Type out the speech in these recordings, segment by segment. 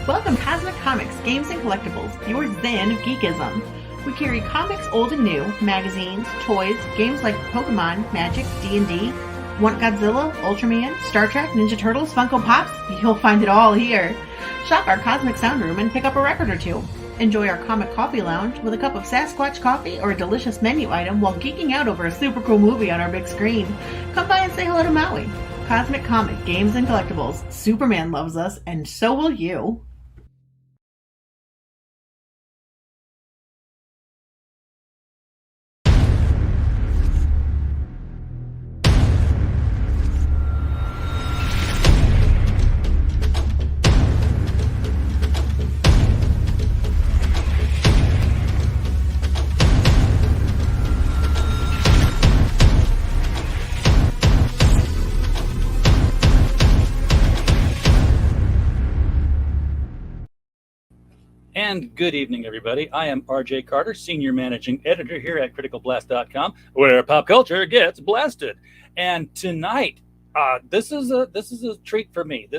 Welcome Cosmic Comics, Games and Collectibles, your zen of geekism. We carry comics old and new, magazines, toys, games like Pokemon, Magic, D&D. Want Godzilla, Ultraman, Star Trek, Ninja Turtles, Funko Pops? You'll find it all here. Shop our Cosmic Sound Room and pick up a record or two. Enjoy our Comic Coffee Lounge with a cup of Sasquatch coffee or a delicious menu item while geeking out over a super cool movie on our big screen. Come by and say hello to Maui. Cosmic Comic, Games and Collectibles. Superman loves us, and so will you. And good evening, everybody. I am RJ Carter, Senior Managing Editor here at CriticalBlast.com, where pop culture gets blasted. And tonight, this is a treat for me.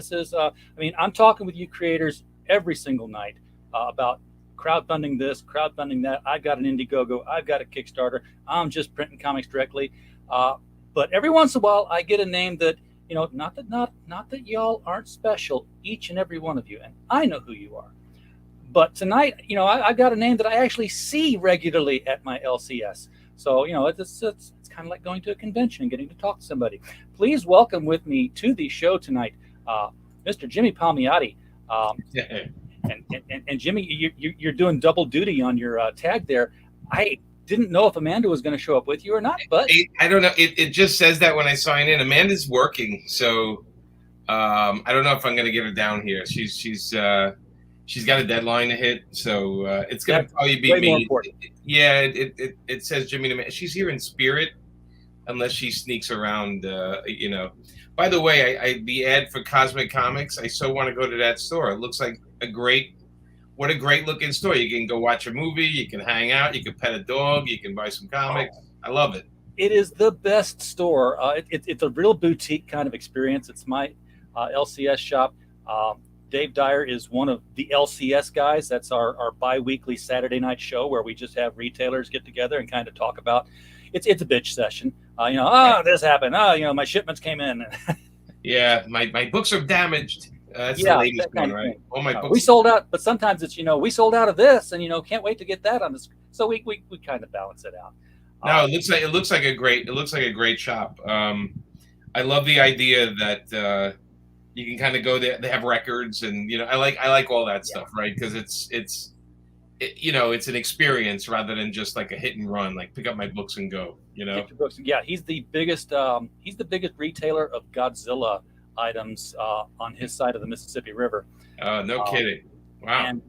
I'm talking with you creators every single night about crowdfunding this, crowdfunding that. I've got an Indiegogo, I've got a Kickstarter. I'm just printing comics directly. But every once in a while, I get a name that, not that y'all aren't special, each and every one of you, and I know who you are. But tonight, I've got a name that I actually see regularly at my LCS. So, it's kind of like going to a convention and getting to talk to somebody. Please welcome with me to the show tonight, Mr. Jimmy Palmiotti. And Jimmy, you're doing double duty on your tag there. I didn't know if Amanda was going to show up with you or not, but I don't know. It just says that when I sign in. Amanda's working, so I don't know if I'm going to get her down here. She's got a deadline to hit, so it's going to probably be me. Yeah, it says Jimmy to me. She's here in spirit, unless she sneaks around. By the way, the ad for Cosmic Comics. I so want to go to that store. It looks like a great looking store. You can go watch a movie. You can hang out. You can pet a dog. You can buy some comics. I love it. It is the best store. It's a real boutique kind of experience. It's my LCS shop. Dave Dyer is one of the LCS guys. That's our bi-weekly Saturday night show where we just have retailers get together and kind of talk about it's a bitch session. This happened. My shipments came in. Yeah, my books are damaged. That's the latest one, right? All my books. We sold out, but sometimes it's we sold out of this, and can't wait to get that on the screen. So we kind of balance it out. No, it looks like a great shop. I love the idea that you can kind of go there. They have records, and I like all that stuff, right? Because it's an experience rather than just like a hit and run. Like pick up my books and go. Get your books. Yeah, he's the biggest retailer of Godzilla items on his side of the Mississippi River. No kidding! Wow.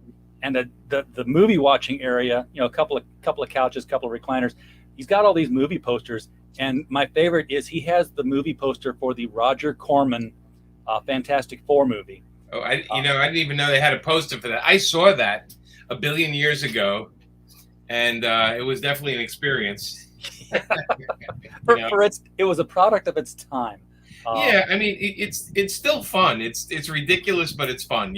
And the movie watching area, a couple of couches, couple of recliners. He's got all these movie posters, and my favorite is he has the movie poster for the Roger Corman Fantastic Four movie. Oh, I didn't even know they had a poster for that. I saw that a billion years ago, and it was definitely an experience. It was a product of its time. Yeah, I mean, it's still fun. It's ridiculous, but it's fun.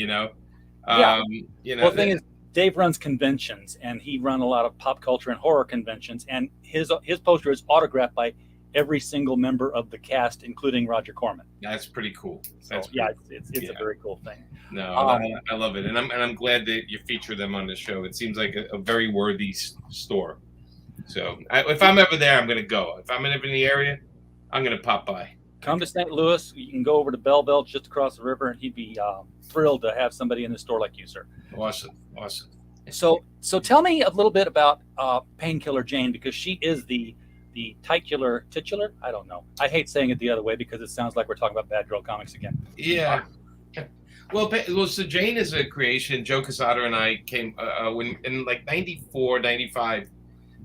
Well, the thing is, Dave runs conventions, and he run a lot of pop culture and horror conventions, and his poster is autographed by every single member of the cast, including Roger Corman. That's pretty cool. It's a very cool thing. No, I love it, and I'm glad that you feature them on the show. It seems like a very worthy store. So if I'm ever there, I'm going to go. If I'm ever in the area, I'm going to pop by. Come to St. Louis. You can go over to Belleville, just across the river, and he'd be thrilled to have somebody in the store like you, sir. Awesome. So tell me a little bit about Painkiller Jane, because she is the titular. I don't know. I hate saying it the other way because it sounds like we're talking about Bad Girl Comics again. Yeah. Well, so Jane is a creation. Joe Quesada and I came when in like 94, 95.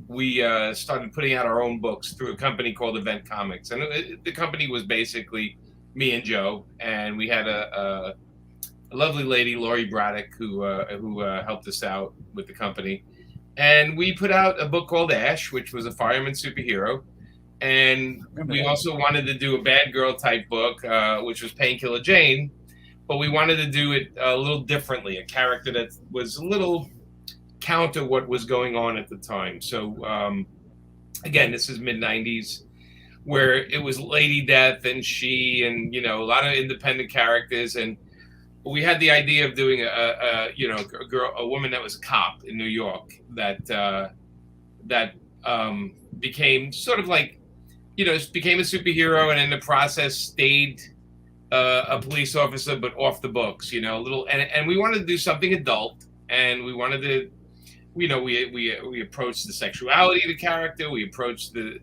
We started putting out our own books through a company called Event Comics, and the company was basically me and Joe, and we had a lovely lady, Lori Braddock, who helped us out with the company. And we put out a book called Ash, which was a fireman superhero. And we also wanted to do a bad girl type book, which was Painkiller Jane. but we wanted to do it a little differently, a character that was a little counter what was going on at the time. So again, this is mid-90s, where it was Lady Death and She, and a lot of independent characters, and we had the idea of doing a woman that was a cop in New York that became sort of like, became a superhero, and in the process stayed a police officer, but off the books, a little, and we wanted to do something adult, and we wanted to, we approached the sexuality of the character, we approached the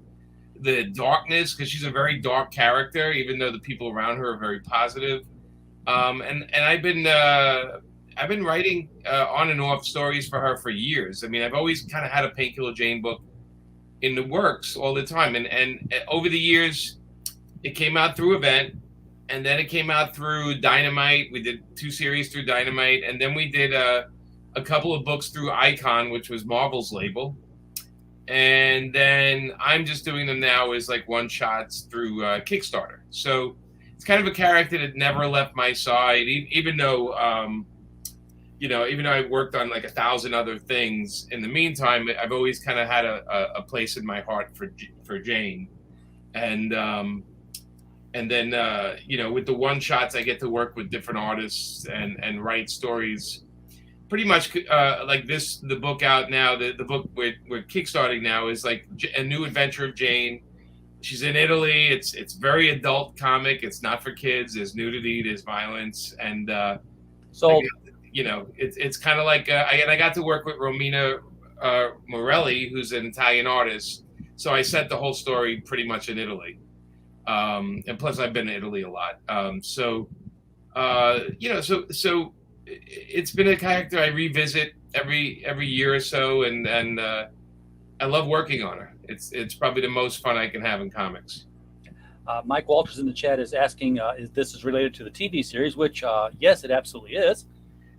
darkness, because she's a very dark character, even though the people around her are very positive. And I've been writing on and off stories for her for years. I mean, I've always kind of had a Painkiller Jane book in the works all the time, and over the years, it came out through Event, and then it came out through Dynamite. We did 2 series through Dynamite, and then we did a couple of books through Icon, which was Marvel's label. And then I'm just doing them now as like one-shots through Kickstarter. So it's kind of a character that never left my side, even though I've worked on like 1,000 other things. In the meantime, I've always kind of had a place in my heart for Jane. And then with the one-shots, I get to work with different artists and write stories. Pretty much like this, the book out now, the book we're kickstarting now is like a new adventure of Jane. She's in Italy. It's very adult comic. It's not for kids. There's nudity, there's violence, and it's kind of like I got to work with Romina Morelli, who's an Italian artist. So I set the whole story pretty much in Italy, and plus I've been to Italy a lot. So it's been a character I revisit every year or so, and I love working on her. It's probably the most fun I can have in comics. Mike Walters in the chat is asking if this is related to the TV series, which yes, it absolutely is.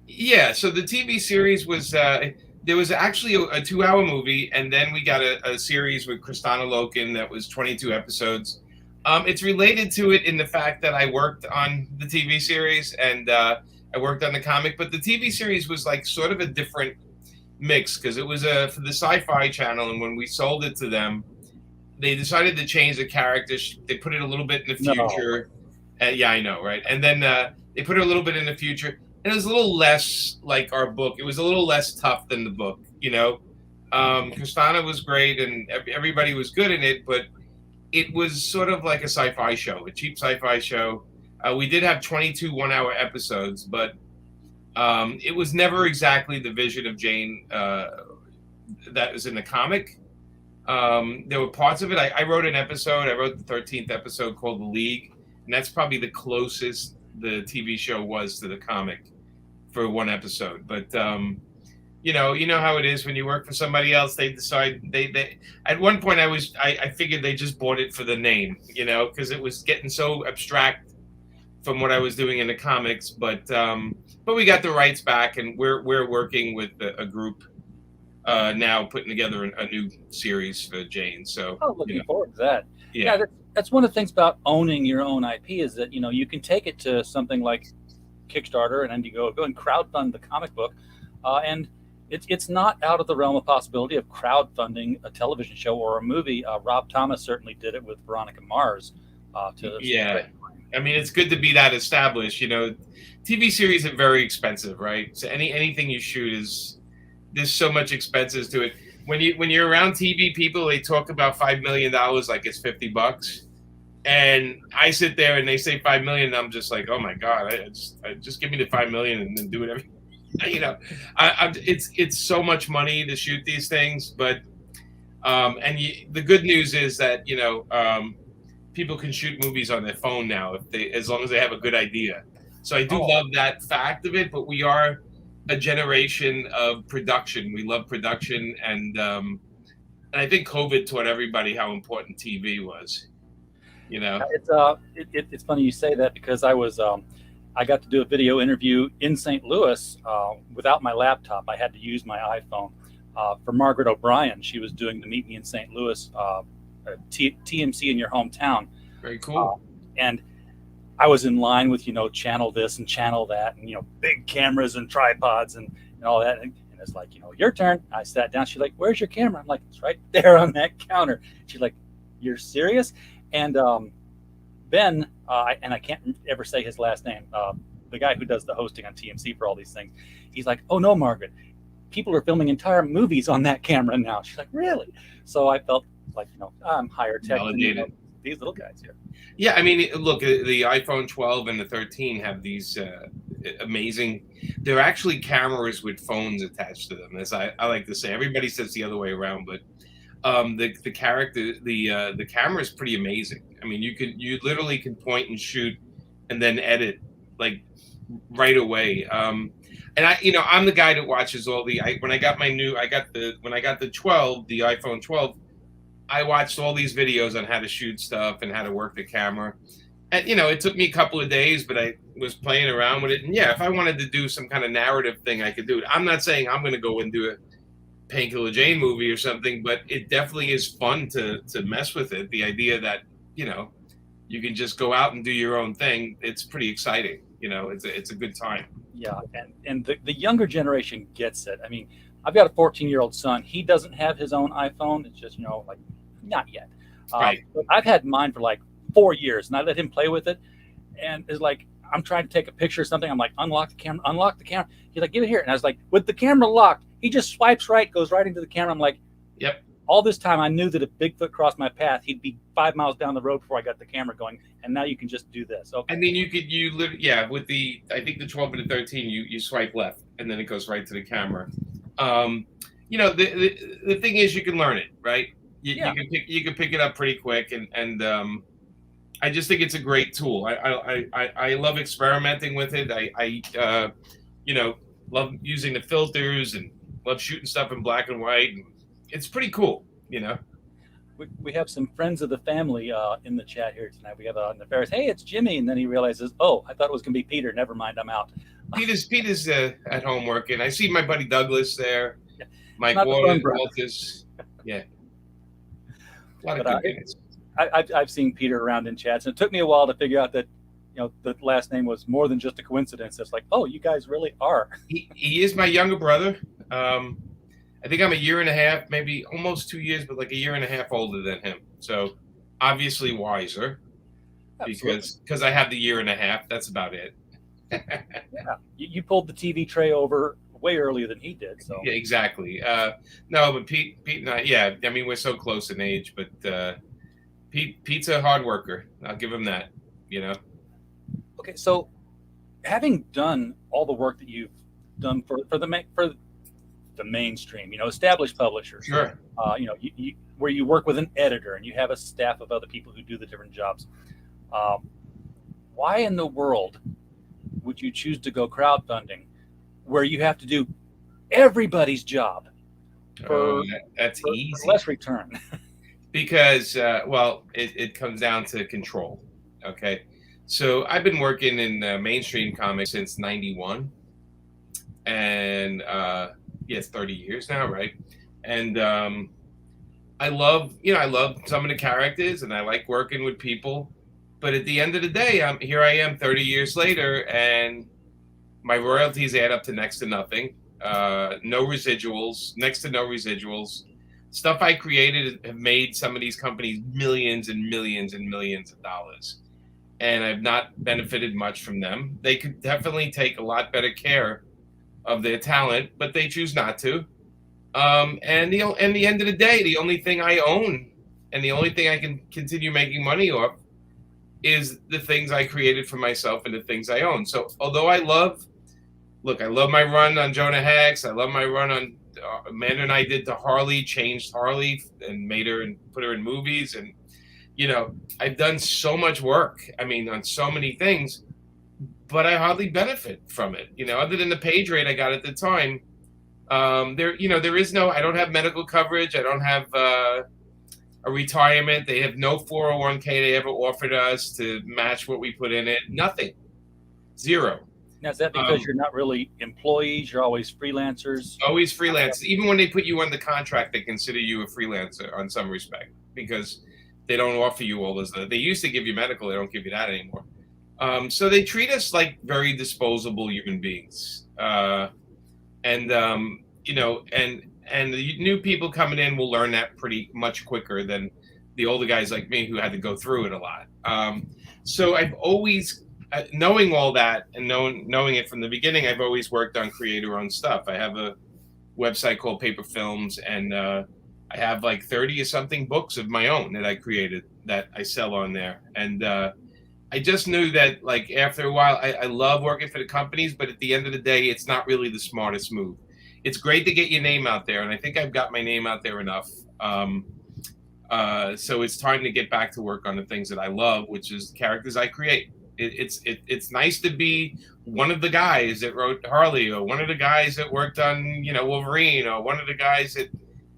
Yeah, so the TV series was there was actually a 2-hour movie, and then we got a series with Kristana Loken that was 22 episodes. It's related to it in the fact that I worked on the TV series, and I worked on the comic, but the TV series was like sort of a different mix, because it was for the Sci-Fi Channel, and when we sold it to them, they decided to change the characters. They put it a little bit in the future. No. Yeah, I know, right? And then they put it a little bit in the future, and it was a little less like our book. It was a little less tough than the book, Kristana was great, and everybody was good in it, but it was sort of like a sci-fi show, a cheap sci-fi show. We did have 22 one-hour episodes, but it was never exactly the vision of Jane that was in the comic. There were parts of it. I wrote an episode. I wrote the 13th episode called The League, and that's probably the closest the TV show was to the comic for one episode. But you know how it is when you work for somebody else. They decide they at one point I figured they just bought it for the name, because it was getting so abstract from what I was doing in the comics, but we got the rights back, and we're working with a group now putting together a new series for Jane. So looking forward to that. Yeah, that's one of the things about owning your own IP is that you can take it to something like Kickstarter and Indiegogo, go and crowdfund the comic book, and it's not out of the realm of possibility of crowdfunding a television show or a movie. Rob Thomas certainly did it with Veronica Mars. I mean, it's good to be that established. TV series are very expensive, right? So anything you shoot there's so much expenses to it. When you're around TV people, they talk about $5 million like it's $50, and I sit there and they say $5 million, and I'm just like, oh my god, I just give me the $5 million and then do whatever. It's so much money to shoot these things, but the good news is that people can shoot movies on their phone now as long as they have a good idea. So I do love that fact of it, but we are a generation of production. We love production, and I think COVID taught everybody how important TV was. It's funny you say that, because I got to do a video interview in St. Louis without my laptop. I had to use my iPhone for Margaret O'Brien. She was doing the Meet Me in St. Louis TMC in your hometown. Very cool. And I was in line with, channel this and channel that, and, big cameras and tripods and all that. And it's like, your turn. I sat down. She's like, where's your camera? I'm like, it's right there on that counter. She's like, you're serious? And Ben, and I can't ever say his last name, the guy who does the hosting on TMC for all these things, he's like, oh no, Margaret, people are filming entire movies on that camera now. She's like, really? So I felt like, I'm higher tech than these little guys here. Yeah, I mean, look, the iPhone 12 and the 13 have these amazing. They're actually cameras with phones attached to them. As I like to say, everybody says the other way around, but the camera is pretty amazing. I mean, you literally can point and shoot, and then edit like right away. And I'm the guy that watches all when I got the 12, the iPhone 12. I watched all these videos on how to shoot stuff and how to work the camera. And, it took me a couple of days, but I was playing around with it. And yeah, if I wanted to do some kind of narrative thing, I could do it. I'm not saying I'm going to go and do a Painkiller Jane movie or something, but it definitely is fun to mess with it. The idea that, you can just go out and do your own thing. It's pretty exciting. It's a good time. Yeah. And the younger generation gets it. I mean, I've got a 14-year-old son. He doesn't have his own iPhone. It's just, like, not yet. Right. But I've had mine for like 4 years, and I let him play with it. And it's like, I'm trying to take a picture or something. I'm like, unlock the camera. He's like, give it here. And I was like, with the camera locked, he just swipes right, goes right into the camera. I'm like, yep. All this time, I knew that if Bigfoot crossed my path, he'd be 5 miles down the road before I got the camera going. And now you can just do this. Okay. I mean, with I think the 12 and the 13, you swipe left, and then it goes right to the camera. The thing is, you can learn it, right? You can pick it up pretty quick, and I just think it's a great tool. I love experimenting with it. I love using the filters and love shooting stuff in black and white. It's pretty cool, We have some friends of the family in the chat here tonight. We have Nefarious. Hey, it's Jimmy, and then he realizes, oh, I thought it was going to be Peter. Never mind, I'm out. Peter's at home working. I see my buddy Douglas there. Yeah. Mike Walters. Yeah. A lot of good guys. I've seen Peter around in chats, and it took me a while to figure out that the last name was more than just a coincidence. It's like, oh, you guys really are. He is my younger brother. I think I'm a year and a half, maybe almost 2 years, but like a year and a half older than him. So obviously wiser. Absolutely. Because I have the year and a half. That's about it. Yeah, you pulled the TV tray over way earlier than he did. So yeah, exactly. No, but Pete and I, yeah, I mean, we're so close in age, but Pete's a hard worker. I'll give him that. Okay, so having done all the work that you've done for the mainstream, established publishers, sure, where you work with an editor and you have a staff of other people who do the different jobs. Why in the world would you choose to go crowdfunding where you have to do everybody's job for less return? Because, it comes down to control. Okay. So I've been working in mainstream comics since 91. And, it's 30 years now, right? And I love some of the characters, and I like working with people. But at the end of the day, here I am 30 years later, and my royalties add up to next to nothing. No residuals, next to no residuals. Stuff I created have made some of these companies millions and millions and millions of dollars. And I've not benefited much from them. They could definitely take a lot better care of their talent, but they choose not to. And the end of the day, the only thing I own and the only thing I can continue making money off is the things I created for myself and the things I own. So although I love my run on Jonah Hex, I love my run on Amanda and I did to Harley, changed Harley and made her and put her in movies. And, I've done so much work, on so many things, but I hardly benefit from it, other than the page rate I got at the time. There is no, I don't have medical coverage. I don't have a retirement. They have no 401k they ever offered us to match what we put in it. Nothing. Zero. Now, is that because you're not really employees? You're always freelancers? Always freelance. Even when they put you on the contract, they consider you a freelancer on some respect because they don't offer you all those. They used to give you medical. They don't give you that anymore. So they treat us like very disposable human beings, and you know, and the new people coming in will learn that pretty much quicker than the older guys like me who had to go through it a lot. So I've always, knowing all that and knowing it from the beginning, I've always worked on creator-owned stuff. I have a website called Paper Films, and I have like 30 or something books of my own that I created that I sell on there. And I just knew that, like, after a while, I love working for the companies, but at the end of the day, it's not really the smartest move. It's great to get your name out there, and I think I've got my name out there enough. So it's time to get back to work on the things that I love, which is the characters I create. It's nice to be one of the guys that wrote Harley, or one of the guys that worked on, you know, Wolverine, or one of the guys that,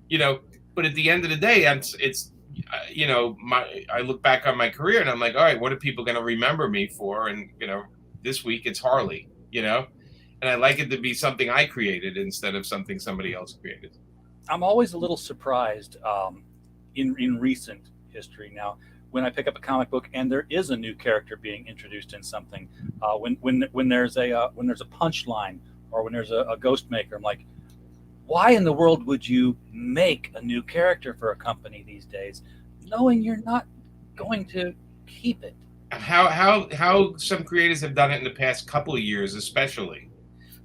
you know. But at the end of the day, it's you know, I look back on my career and I'm like, all right, what are people going to remember me for? And, you know, this week it's Harley, you know, and I like it to be something I created instead of something somebody else created. I'm always a little surprised in recent history now when I pick up a comic book and there is a new character being introduced in something. When there's a punchline, or when there's a ghost maker, I'm like, why in the world would you make a new character for a company these days, knowing you're not going to keep it? How some creators have done it in the past couple of years, especially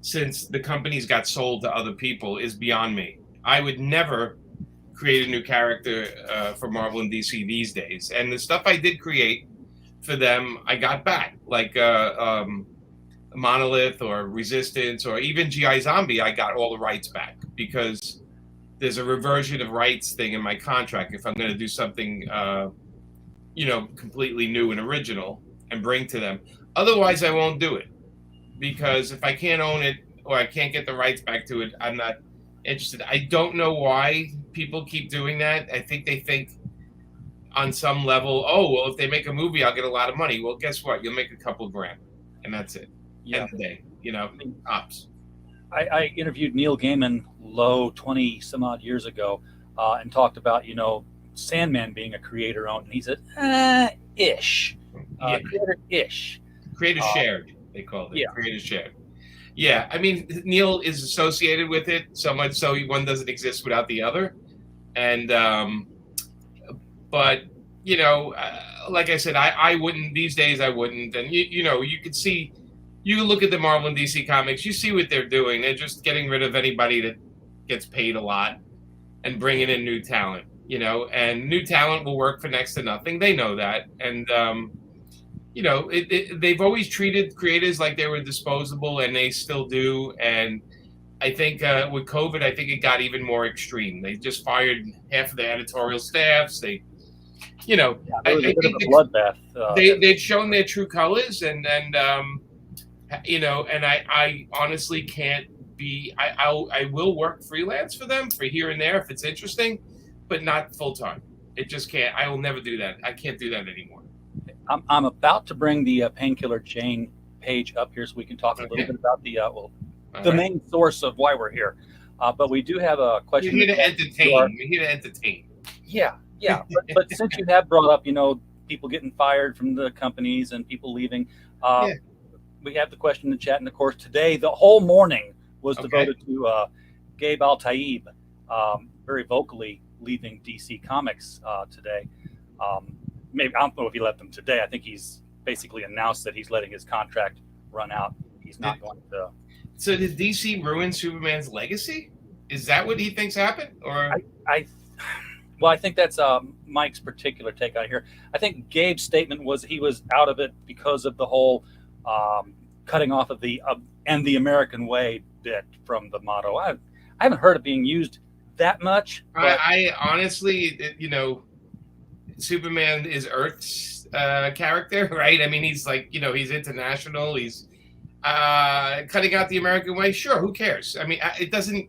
since the companies got sold to other people, is beyond me. I would never create a new character for Marvel and DC these days. And the stuff I did create for them, I got back, like Monolith or Resistance or even GI Zombie. I got all the rights back because there's a reversion of rights thing in my contract if I'm going to do something, you know, completely new and original and bring to them. Otherwise, I won't do it, because if I can't own it or I can't get the rights back to it, I'm not interested. I don't know why people keep doing that. I think they think on some level, oh, well, if they make a movie, I'll get a lot of money. Well, guess what? You'll make a couple grand, and that's it. Yeah. End of the day, you know, ops. I interviewed Neil Gaiman 20 some odd years ago and talked about, you know, Sandman being a creator owned, and he said, ish. Creator ish. Creator shared, they called it. Yeah. Creator shared. Yeah, I mean, Neil is associated with it so much so one doesn't exist without the other. And, but, you know, like I said, I wouldn't, these days I wouldn't. And, you know, you could see, you look at the Marvel and DC comics, you see what they're doing. They're just getting rid of anybody that gets paid a lot and bringing in new talent, you know, and new talent will work for next to nothing. They know that. And, you know, they've always treated creators like they were disposable, and they still do. And I think with COVID, I think it got even more extreme. They just fired half of the editorial staffs. They, you know, yeah, I think a bloodbath. They've shown their true colors, and you know, and I honestly can't be. I will work freelance for them for here and there if it's interesting, but not full time. It just can't. I will never do that. I can't do that anymore. I'm about to bring the Painkiller Jane page up here so we can talk a little bit about the main source of why we're here. But we do have a question. You're here to entertain. You're here to entertain. Yeah. But since you have brought up, you know, people getting fired from the companies and people leaving, we have the question in the chat. And of course, today, the whole morning was devoted to Gabe Al-Taib, very vocally leaving DC Comics today. Maybe I don't know if he left them today. I think he's basically announced that he's letting his contract run out. He's not going to. So did DC ruin Superman's legacy? Is that what he thinks happened? Or I think that's Mike's particular take on it here. I think Gabe's statement was he was out of it because of the whole cutting off of the and the American way bit from the motto. I haven't heard it being used that much. I honestly, you know, Superman is Earth's character, right? I mean, he's like, you know, he's international. He's cutting out the American way. Sure, who cares? I mean, it doesn't.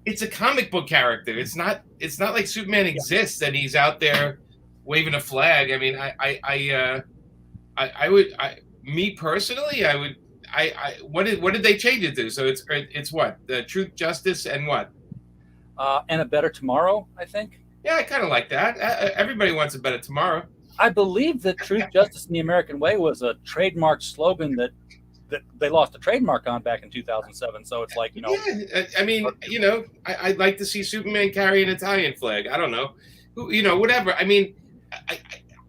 It's a comic book character. It's not like Superman exists and he's out there waving a flag. I mean, I would, me personally, I would, what did they change it to? So it's what, the truth, justice, and what? And a better tomorrow, I think. Yeah, I kind of like that. Everybody wants a better tomorrow. I believe that Truth, Justice, and the American Way was a trademark slogan that they lost a trademark on back in 2007. So it's like, Yeah, I mean, I'd like to see Superman carry an Italian flag. I don't know, whatever. I mean,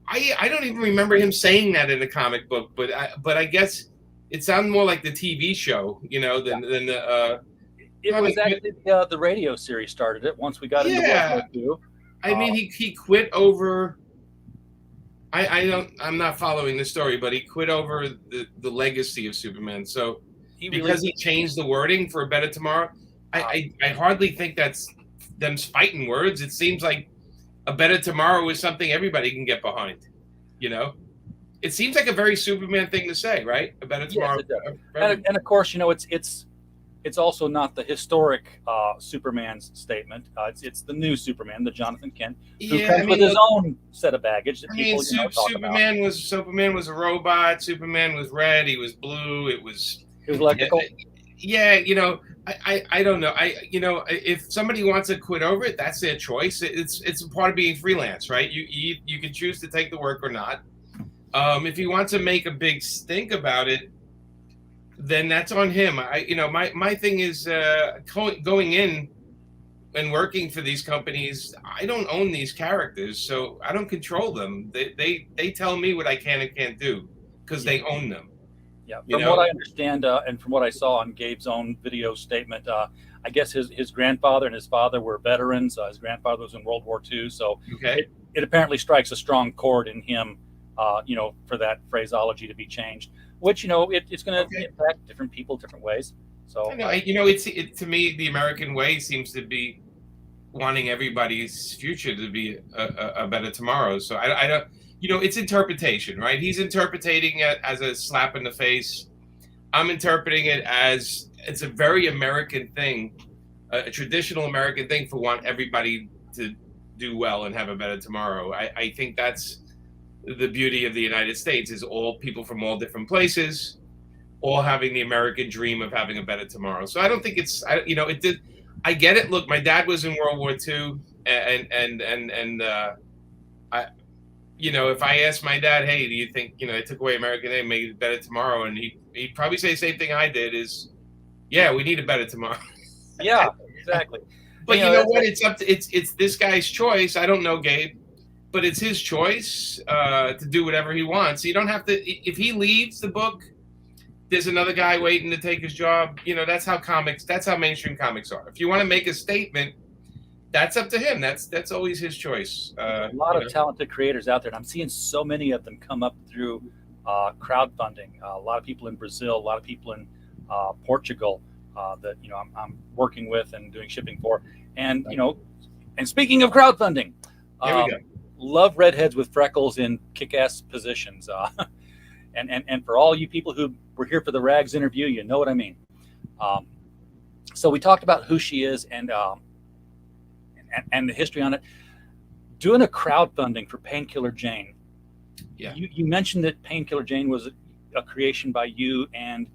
I don't even remember him saying that in the comic book, but I guess it sounded more like the TV show, than the. It was actually the radio series started it once we got into World War II. I mean, he quit over. I'm not following the story, but he quit over the legacy of Superman. So because he changed the wording for A Better Tomorrow, I hardly think that's them fighting words. It seems like A Better Tomorrow is something everybody can get behind. It seems like a very Superman thing to say, right? A Better Tomorrow. Yes, and of course, it's also not the historic Superman's statement. It's the new Superman, the Jonathan Kent, who comes with his own set of baggage that people talk Superman about. Superman was a robot. Superman was red. He was blue. He was electrical. Yeah, I don't know. If somebody wants to quit over it, that's their choice. It's a part of being freelance, right? You can choose to take the work or not. If he wants to make a big stink about it, then that's on him. My thing is going in and working for these companies. I don't own these characters, so I don't control them. They tell me what I can and can't do because they own them. Yeah, from what I understand, and from what I saw on Gabe's own video statement, I guess his grandfather and his father were veterans. His grandfather was in World War II, so it apparently strikes a strong chord in him, for that phraseology to be changed. Which it's going to impact different people different ways. So to me, the American way seems to be wanting everybody's future to be a better tomorrow. So I don't, it's interpretation, right? He's interpreting it as a slap in the face. I'm interpreting it as it's a very American thing, a traditional American thing for want everybody to do well and have a better tomorrow. I think that's the beauty of the United States is all people from all different places, all having the American dream of having a better tomorrow. So I don't think I get it. Look, my dad was in World War II, and if I asked my dad, hey, do you think they took away American name, make it better tomorrow? And he'd probably say the same thing I did: is yeah, we need a better tomorrow. Yeah, exactly. But you know what? It's up to it's this guy's choice. I don't know, Gabe. But it's his choice to do whatever he wants. You don't have to. If he leaves the book, there's another guy waiting to take his job. That's how mainstream comics are. If you want to make a statement, that's up to him. That's always his choice. A lot of talented creators out there, and I'm seeing so many of them come up through crowdfunding. A lot of people in Brazil, a lot of people in Portugal that I'm working with and doing shipping for. And and speaking of crowdfunding, here we go. Love redheads with freckles in kick-ass positions. And for all you people who were here for the Rags interview, you know what I mean. So we talked about who she is and the history on it. Doing a crowdfunding for Painkiller Jane. Yeah. You mentioned that Painkiller Jane was a creation by you and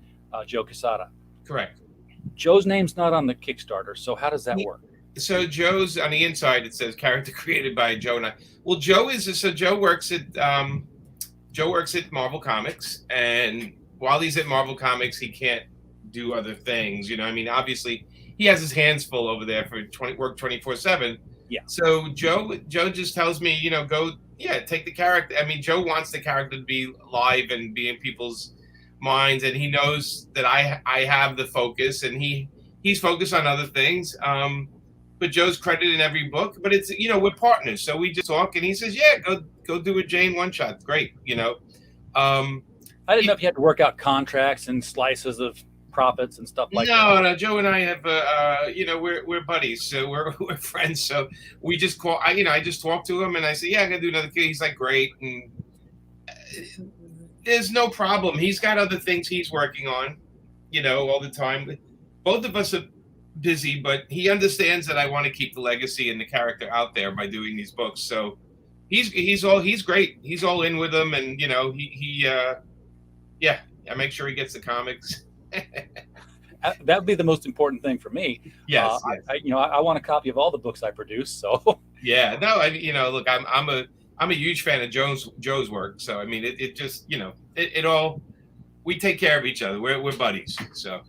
Joe Quesada. Correct. Joe's name's not on the Kickstarter, so how does that work? So Joe's on the inside. It says character created by Joe and I. Well, Joe works at Marvel Comics, and while he's at Marvel Comics, he can't do other things. Obviously, he has his hands full over there for work 24/7. Yeah. So Joe just tells me, take the character. I mean, Joe wants the character to be live and be in people's minds, and he knows that I have the focus, and he's focused on other things. But Joe's credited in every book. But it's we're partners, so we just talk, and he says, "Yeah, go do a Jane one shot. Great." I didn't know if you had to work out contracts and slices of profits and stuff like that. No. Joe and I have, we're buddies, so we're friends. So we just call. I just talk to him, and I say, "Yeah, I'm gonna do another kid." He's like, "Great," and there's no problem. He's got other things he's working on, all the time. Both of us are busy, but he understands that I want to keep the legacy and the character out there by doing these books. So he's great. He's all in with them, and I make sure he gets the comics. That would be the most important thing for me. Yes. I want a copy of all the books I produce. So yeah, no, look, I'm a I'm a huge fan of Joe's work. So I mean, it just it all, we take care of each other. We're buddies. So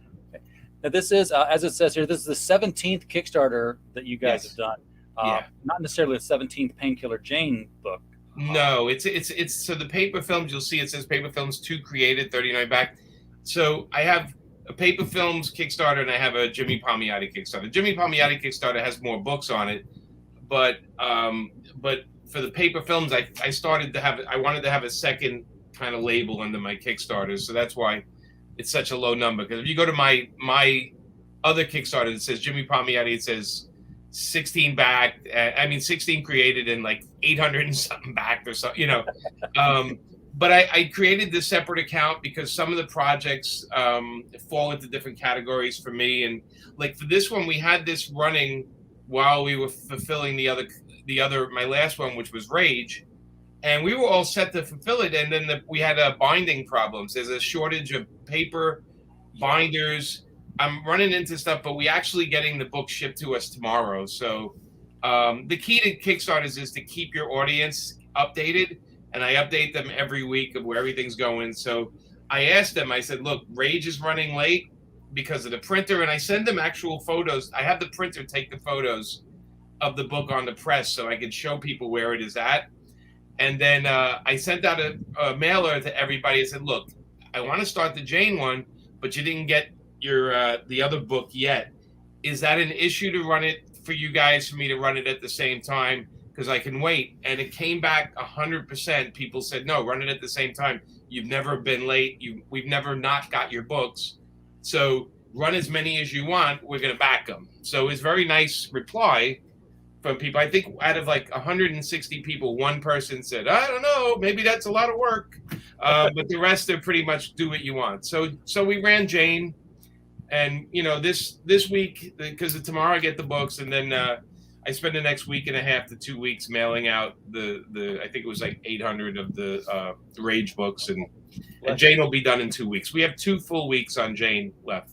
Now this is, as it says here, this is the 17th Kickstarter that you guys Yes. have done. Yeah. Not necessarily the 17th Painkiller Jane book. No, it's so the paper films, you'll see it says paper films 2 created, 39 back. So I have a paper films Kickstarter and I have a Jimmy Palmiotti Kickstarter. Jimmy Palmiotti Kickstarter has more books on it, but for the paper films, I wanted to have a second kind of label under my Kickstarter, so that's why it's such a low number. Because if you go to my other Kickstarter, it says Jimmy Palmiotti, it says 16 back. 16 created and like 800 and something back or so, But I created this separate account because some of the projects fall into different categories for me. And like for this one, we had this running while we were fulfilling the other my last one, which was Rage, and we were all set to fulfill it. And then we had binding problems. There's a shortage of paper binders. I'm running into stuff, but we actually getting the book shipped to us tomorrow. So the key to Kickstarters is to keep your audience updated, and I update them every week of where everything's going. So I asked them, I said, look, Rage is running late because of the printer, and I send them actual photos. I have the printer take the photos of the book on the press so I can show people where it is at. And then I sent out a mailer to everybody. I said, look, I want to start the Jane one, but you didn't get your the other book yet. Is that an issue to run it for you guys, for me to run it at the same time? Because I can wait. And it came back 100%. People said, no, run it at the same time. You've never been late. We've never not got your books. So run as many as you want. We're going to back them. So it's very nice reply from people. I think out of like 160 people, one person said, I don't know, maybe that's a lot of work. But the rest are pretty much do what you want. So we ran Jane. And, this week, because tomorrow I get the books, and then I spend the next week and a half to 2 weeks mailing out the I think it was like 800 of the Rage books, and Jane will be done in 2 weeks. We have 2 full weeks on Jane left.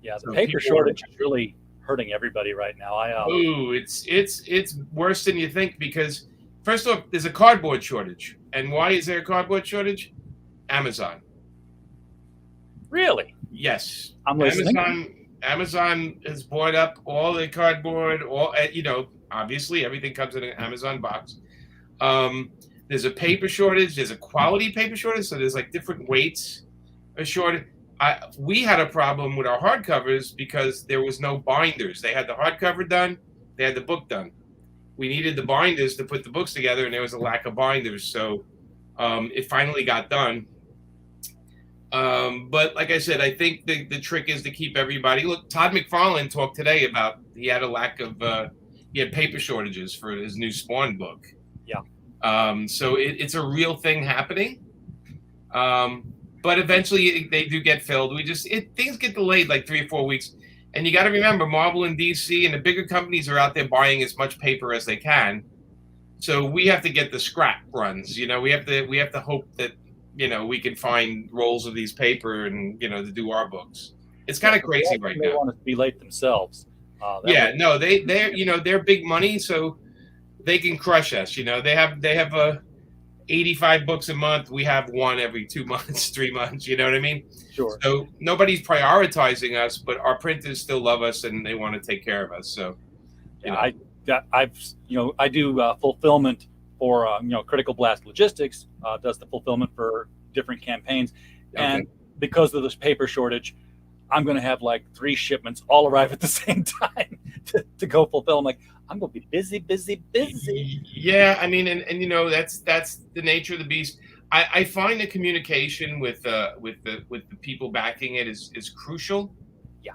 Yeah, the paper shortage is really hurting everybody right now. It's worse than you think, because first off, there's a cardboard shortage. And why is there a cardboard shortage? Amazon. Really? Yes. I'm listening. Amazon has bought up all the cardboard, obviously everything comes in an Amazon box. There's a paper shortage. There's a quality paper shortage. So there's like different weights a shortage. We had a problem with our hardcovers because there was no binders. They had the hardcover done. They had the book done. We needed the binders to put the books together, and there was a lack of binders. So it finally got done. But like I said, I think the trick is to keep everybody. Look, Todd McFarlane talked today about he had a lack of he had paper shortages for his new Spawn book. Yeah. So it's a real thing happening. But eventually they do get filled. Things get delayed like 3 or 4 weeks. And you got to remember, Marvel and DC and the bigger companies are out there buying as much paper as they can. So we have to get the scrap runs. We have to hope that we can find rolls of these paper and to do our books. It's kind of crazy right now. They want us to be late themselves. They're big money, so they can crush us. They have 85 books a month. We have one every 2 months, 3 months. You know what I mean? Sure. So nobody's prioritizing us, but our printers still love us and they want to take care of us. So I do fulfillment for Critical Blast Logistics does the fulfillment for different campaigns, and because of this paper shortage, I'm going to have like 3 shipments all arrive at the same time to go fulfill. I'm like, I'm going to be busy. Yeah, I mean, and that's the nature of the beast. I find the communication with the people backing it is crucial. Yeah.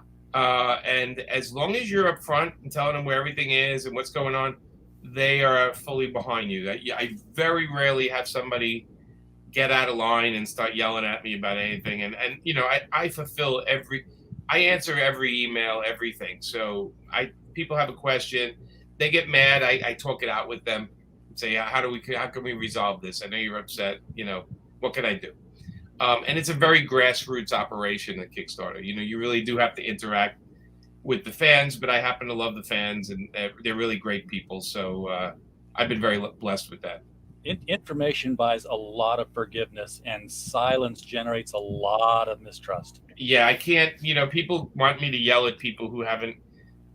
And as long as you're upfront and telling them where everything is and what's going on, they are fully behind you. I very rarely have somebody get out of line and start yelling at me about anything. And I fulfill I answer every email, everything. So people have a question, they get mad. I talk it out with them and say, how can we resolve this? I know you're upset. What can I do? And it's a very grassroots operation at Kickstarter. You really do have to interact with the fans, but I happen to love the fans, and they're really great people. So I've been very blessed with that. Information buys a lot of forgiveness, and silence generates a lot of mistrust. Yeah, I can't. People want me to yell at people who haven't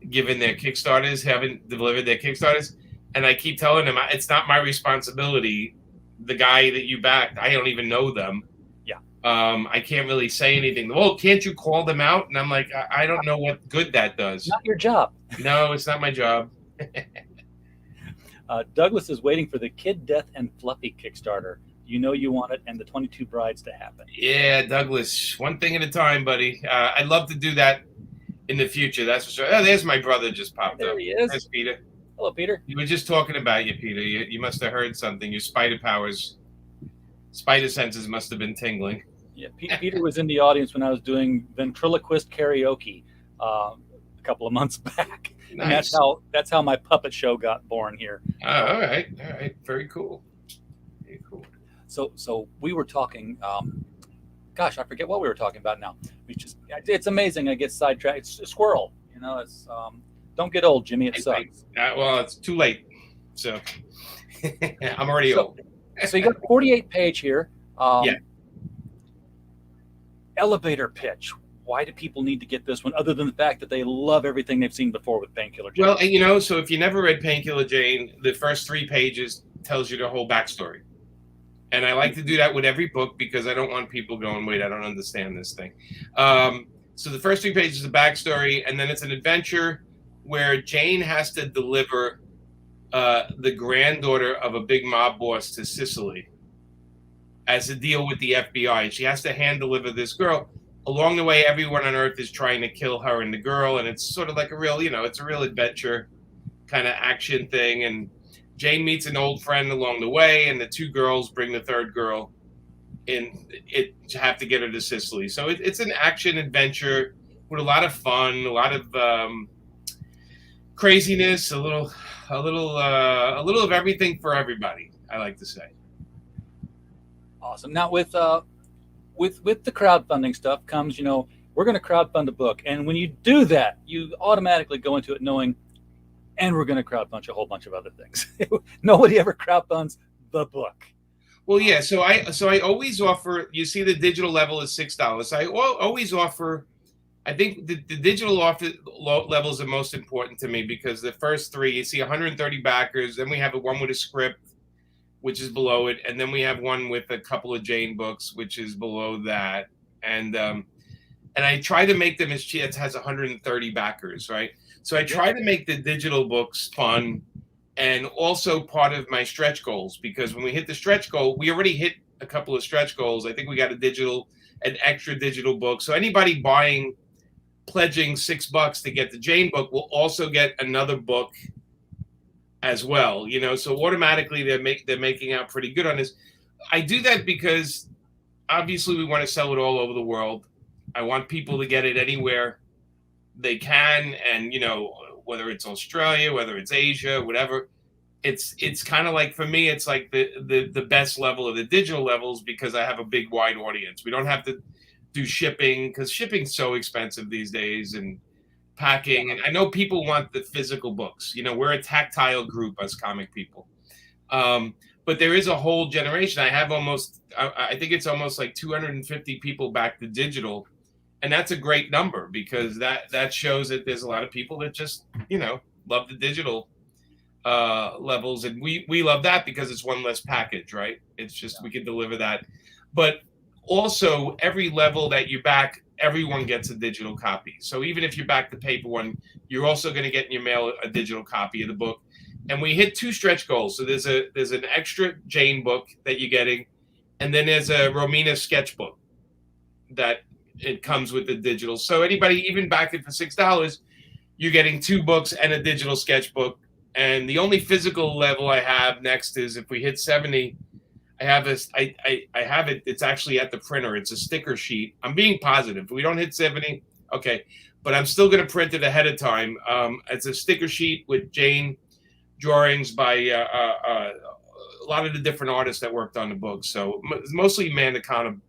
given their Kickstarters, haven't delivered their Kickstarters, and I keep telling them it's not my responsibility. The guy that you backed, I don't even know them. Yeah. I can't really say anything. Well, can't you call them out? And I'm like, I don't know what good that does. Not your job. No, it's not my job. Douglas is waiting for the Kid Death and Fluffy Kickstarter. You know you want it, and the 22 Brides to happen. Yeah, Douglas, one thing at a time, buddy. I'd love to do that in the future. That's for sure. Oh, there's my brother just popped There up. he is. There's Peter. Hello, Peter. We were just talking about you, Peter. You must have heard something. Your spider senses must have been tingling. Yeah, Peter was in the audience when I was doing ventriloquist karaoke a couple of months back. Nice. And that's how my puppet show got born here. All right. Very cool. Very cool. So we were talking. Gosh, I forget what we were talking about now. It's amazing. I get sidetracked. It's a squirrel. It's don't get old, Jimmy. It sucks. Well, it's too late. So I'm already old. So you got a 48-page here. Yeah. Elevator pitch. Why do people need to get this one, other than the fact that they love everything they've seen before with Painkiller Jane? Well, so if you never read Painkiller Jane, the first 3 pages tells you the whole backstory. And I like to do that with every book because I don't want people going, wait, I don't understand this thing. So the first 3 pages is a backstory, and then it's an adventure where Jane has to deliver the granddaughter of a big mob boss to Sicily as a deal with the FBI. She has to hand deliver this girl. Along the way, everyone on Earth is trying to kill her and the girl, and it's sort of like a real adventure kind of action thing. And Jane meets an old friend along the way, and the 2 girls bring the 3rd girl in it to have to get her to Sicily. So it's an action adventure with a lot of fun, a lot of craziness, a little of everything for everybody, I like to say. Awesome. Now with the crowdfunding stuff comes, we're going to crowdfund a book, and when you do that, you automatically go into it knowing, and we're going to crowdfund a whole bunch of other things. Nobody ever crowdfunds the book. Well, yeah. So I always offer. You see, the digital level is $6. So I always offer. I think the digital level is the most important to me because the first 3, you see 130 backers. Then we have one with a script, which is below it, and then we have one with a couple of Jane books, which is below that. And I try to make them it has 130 backers, right? So I try to make the digital books fun and also part of my stretch goals, because when we hit the stretch goal, we already hit a couple of stretch goals. I think we got an extra digital book. So anybody pledging $6 to get the Jane book will also get another book as well, so automatically they're making out pretty good on this. I do that because obviously we want to sell it all over the world. I want people to get it anywhere they can, and whether it's Australia, whether it's Asia, whatever. It's kind of like, for me, it's like the best level of the digital levels because I have a big wide audience. We don't have to do shipping because shipping's so expensive these days, and packing. And I know people want the physical books. We're a tactile group as comic people. But there is a whole generation. I think it's almost like 250 people back to digital. And that's a great number because that shows that there's a lot of people that just, love the digital levels. And we love that because it's one less package, right? It's just, we can deliver that. But also every level that you back, everyone gets a digital copy. So even if you back the paper one, you're also going to get in your mail a digital copy of the book. And we hit 2 stretch goals. So there's an extra Jane book that you're getting, and then there's a Romina sketchbook that it comes with the digital. So anybody even back it for $6, you're getting 2 books and a digital sketchbook. And the only physical level I have next is if we hit 70. I have it. It's actually at the printer. It's a sticker sheet. I'm being positive. If we don't hit 70, okay. But I'm still going to print it ahead of time. It's a sticker sheet with Jane drawings by a lot of the different artists that worked on the book. So mostly Mandacana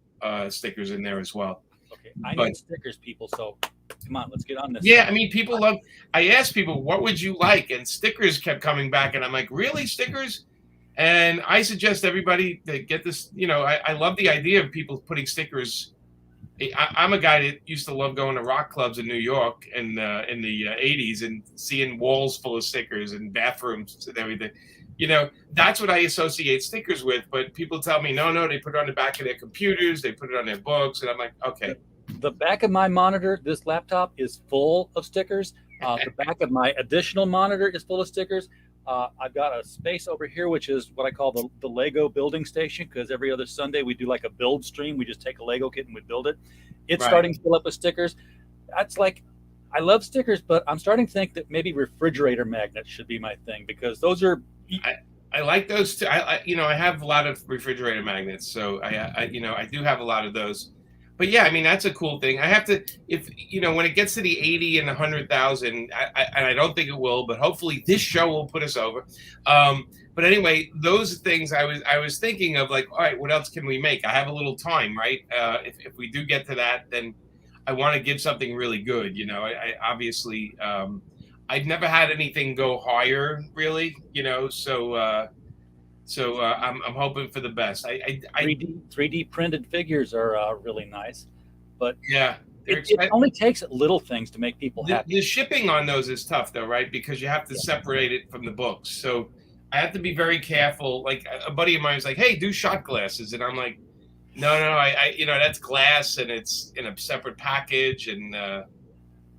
stickers in there as well. Okay, I need stickers, people. So come on, let's get on this. Yeah, I mean, people love. I asked people, what would you like? And stickers kept coming back, and I'm like, really, stickers? And I suggest everybody to get this. I love the idea of people putting stickers. I'm a guy that used to love going to rock clubs in New York in the '80s and seeing walls full of stickers and bathrooms and everything. That's what I associate stickers with. But people tell me, no, they put it on the back of their computers, they put it on their books, and I'm like, okay. The back of my monitor, this laptop, is full of stickers. The back of my additional monitor is full of stickers. I've got a space over here, which is what I call the Lego building station, because every other Sunday we do like a build stream. We just take a Lego kit and we build it. It's starting to fill up with stickers. That's like, I love stickers, but I'm starting to think that maybe refrigerator magnets should be my thing, because those are. I like those too. I have a lot of refrigerator magnets, so I do have a lot of those. But yeah, I mean, that's a cool thing. I have to, when it gets to the 80 and 100,000, and I don't think it will, but hopefully this show will put us over. But anyway, those things I was thinking of, like, all right, what else can we make? I have a little time, right? If we do get to that, then I want to give something really good. I obviously, I've never had anything go higher, really, so I'm hoping for the best. 3D printed figures are really nice, but yeah, it only takes little things to make people happy. The shipping on those is tough, though, right? Because you have to separate it from the books. So I have to be very careful. Like, a buddy of mine was like, "Hey, do shot glasses," and I'm like, "No, I that's glass, and it's in a separate package, and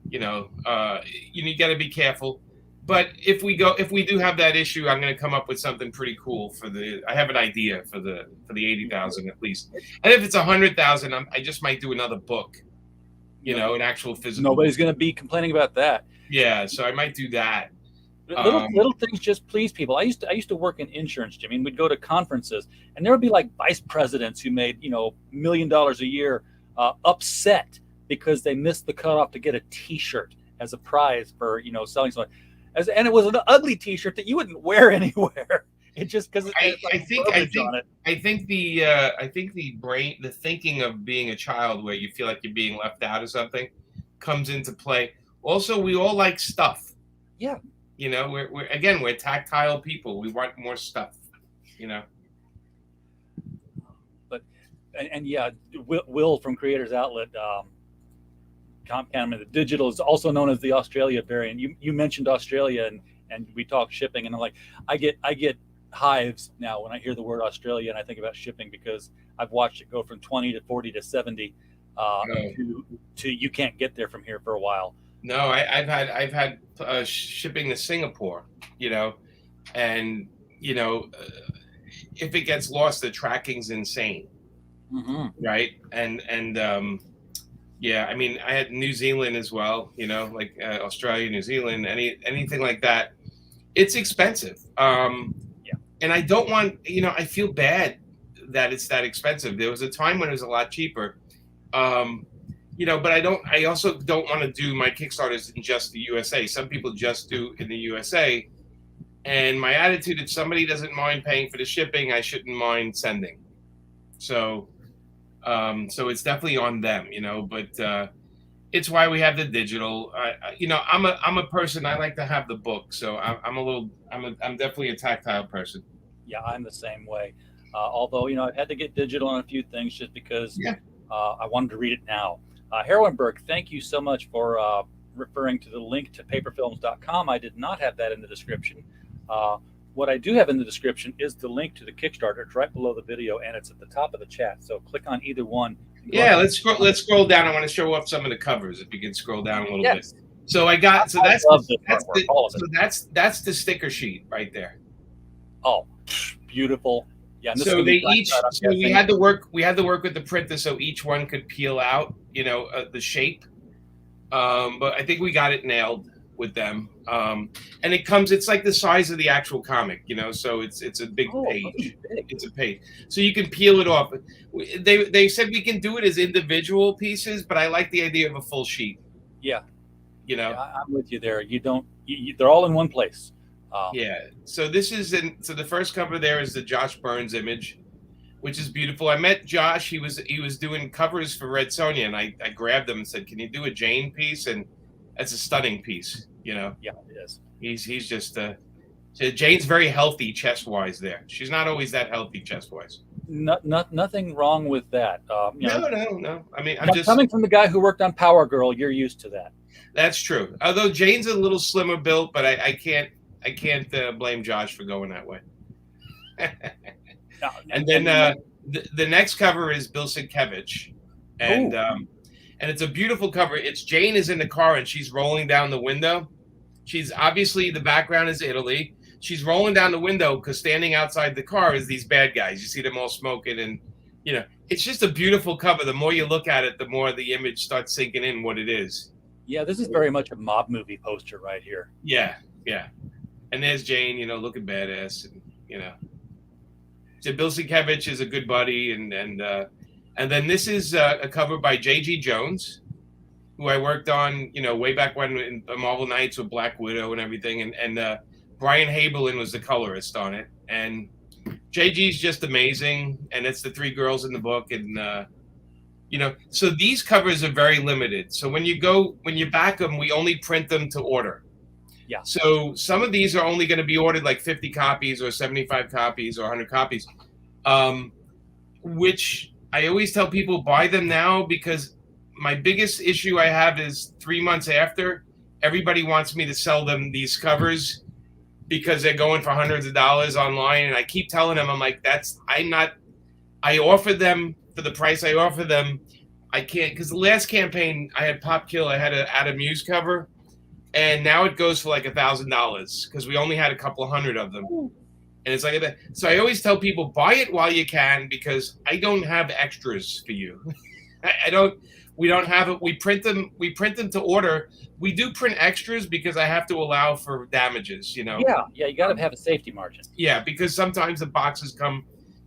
you got to be careful." But if we do have that issue, I'm going to come up with something pretty cool I have an idea for the 80,000 at least. And if it's 100,000, I just might do another book, an actual physical. Nobody's going to be complaining about that. Yeah. So I might do that. Little things just please people. I used to work in insurance, Jimmy, and we'd go to conferences, and there would be like vice presidents who made, $1 million a year, upset because they missed the cutoff to get a T-shirt as a prize for, selling something. And it was an ugly T-shirt that you wouldn't wear anywhere. It just because I think the thinking of being a child where you feel like you're being left out of something comes into play. Also, we all like stuff. Yeah. We're tactile people. We want more stuff. But and yeah, Will from Creators Outlet. The digital is also known as the Australia variant. You mentioned Australia and we talked shipping, and I'm like, I get hives now when I hear the word Australia and I think about shipping, because I've watched it go from 20 to 40 to 70 to you can't get there from here for a while. No, I've had shipping to Singapore, and if it gets lost, the tracking's insane, right? And yeah, I mean, I had New Zealand as well, like Australia, New Zealand, anything like that. It's expensive. And I don't want, I feel bad that it's that expensive. There was a time when it was a lot cheaper. But I also don't want to do my Kickstarters in just the USA. Some people just do in the USA. And my attitude, if somebody doesn't mind paying for the shipping, I shouldn't mind sending. So it's definitely on them, but it's why we have the digital. I'm a person, I like to have the book. So I'm definitely a tactile person. Yeah, I'm the same way. Although, I've had to get digital on a few things just because I wanted to read it now. Heroinberg, thank you so much for referring to the link to paperfilms.com. I did not have that in the description. What I do have in the description is the link to the Kickstarter. It's right below the video, and it's at the top of the chat. So click on either one. Yeah, let's scroll down. I want to show off some of the covers. If you can scroll down a little bit. So that's the sticker sheet right there. Oh, beautiful. Yeah. So we had to work with the printer so each one could peel out, the shape. But I think we got it nailed with them. And it's like the size of the actual comic, so it's a big page. It's a page. So you can peel it off. They said we can do it as individual pieces, but I like the idea of a full sheet. Yeah. I'm with you there. They're all in one place. So the first cover there is the Josh Burns image, which is beautiful. I met Josh. He was doing covers for Red Sonja, and I grabbed him and said, "Can you do a Jane piece?" And that's a stunning piece. Yeah, it is. He's just So Jane's very healthy chest-wise there. She's not always that healthy chest-wise. Nothing wrong with that. No. I mean, I'm just coming from the guy who worked on Power Girl. You're used to that. That's true. Although Jane's a little slimmer built, but I can't blame Josh for going that way. And then the next cover is Bill Sienkiewicz, and it's a beautiful cover. It's Jane is in the car and she's rolling down the window. She's obviously, the background is Italy. She's rolling down the window because standing outside the car is these bad guys. You see them all smoking, and it's just a beautiful cover. The more you look at it, the more the image starts sinking in what it is. Yeah, this is very much a mob movie poster right here. Yeah. And there's Jane, looking badass, and So Bill Sienkiewicz is a good buddy, and then this is a cover by J.G. Jones, who I worked on, way back when in Marvel Knights with Black Widow and everything, and Brian Haberlin was the colorist on it, and JG's just amazing, and it's the three girls in the book, and so these covers are very limited. So when you back them, we only print them to order. Yeah. So some of these are only going to be ordered like 50 copies or 75 copies or 100 copies, which I always tell people buy them now, because my biggest issue I have is 3 months after, everybody wants me to sell them these covers because they're going for hundreds of dollars online. And I keep telling them, I'm like, I offer them for the price I offer them. I can't, because the last campaign I had Pop Kill, I had an Adam Hughes cover, and now it goes for like $1,000 because we only had a couple of hundred of them. And it's like that. So I always tell people, buy it while you can, because I don't have extras for you. We don't have it. We print them to order. We do print extras because I have to allow for damages, Yeah, you got to have a safety margin. Yeah, because sometimes the boxes come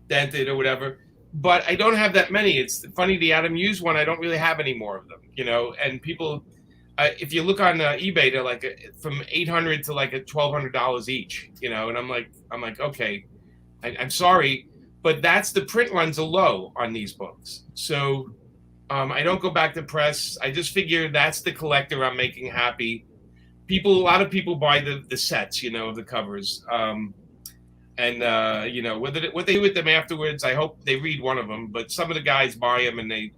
dented or whatever. But I don't have that many. It's funny, the Adam Hughes one, I don't really have any more of them, and people, if you look on eBay, they're like from $800 to like $1,200 each, and I'm like, okay, I'm sorry, but that's the print runs are low on these books. So I don't go back to press. I just figure that's the collector I'm making happy. A lot of people buy the sets, of the covers. And what they do with them afterwards, I hope they read one of them. But some of the guys buy them and they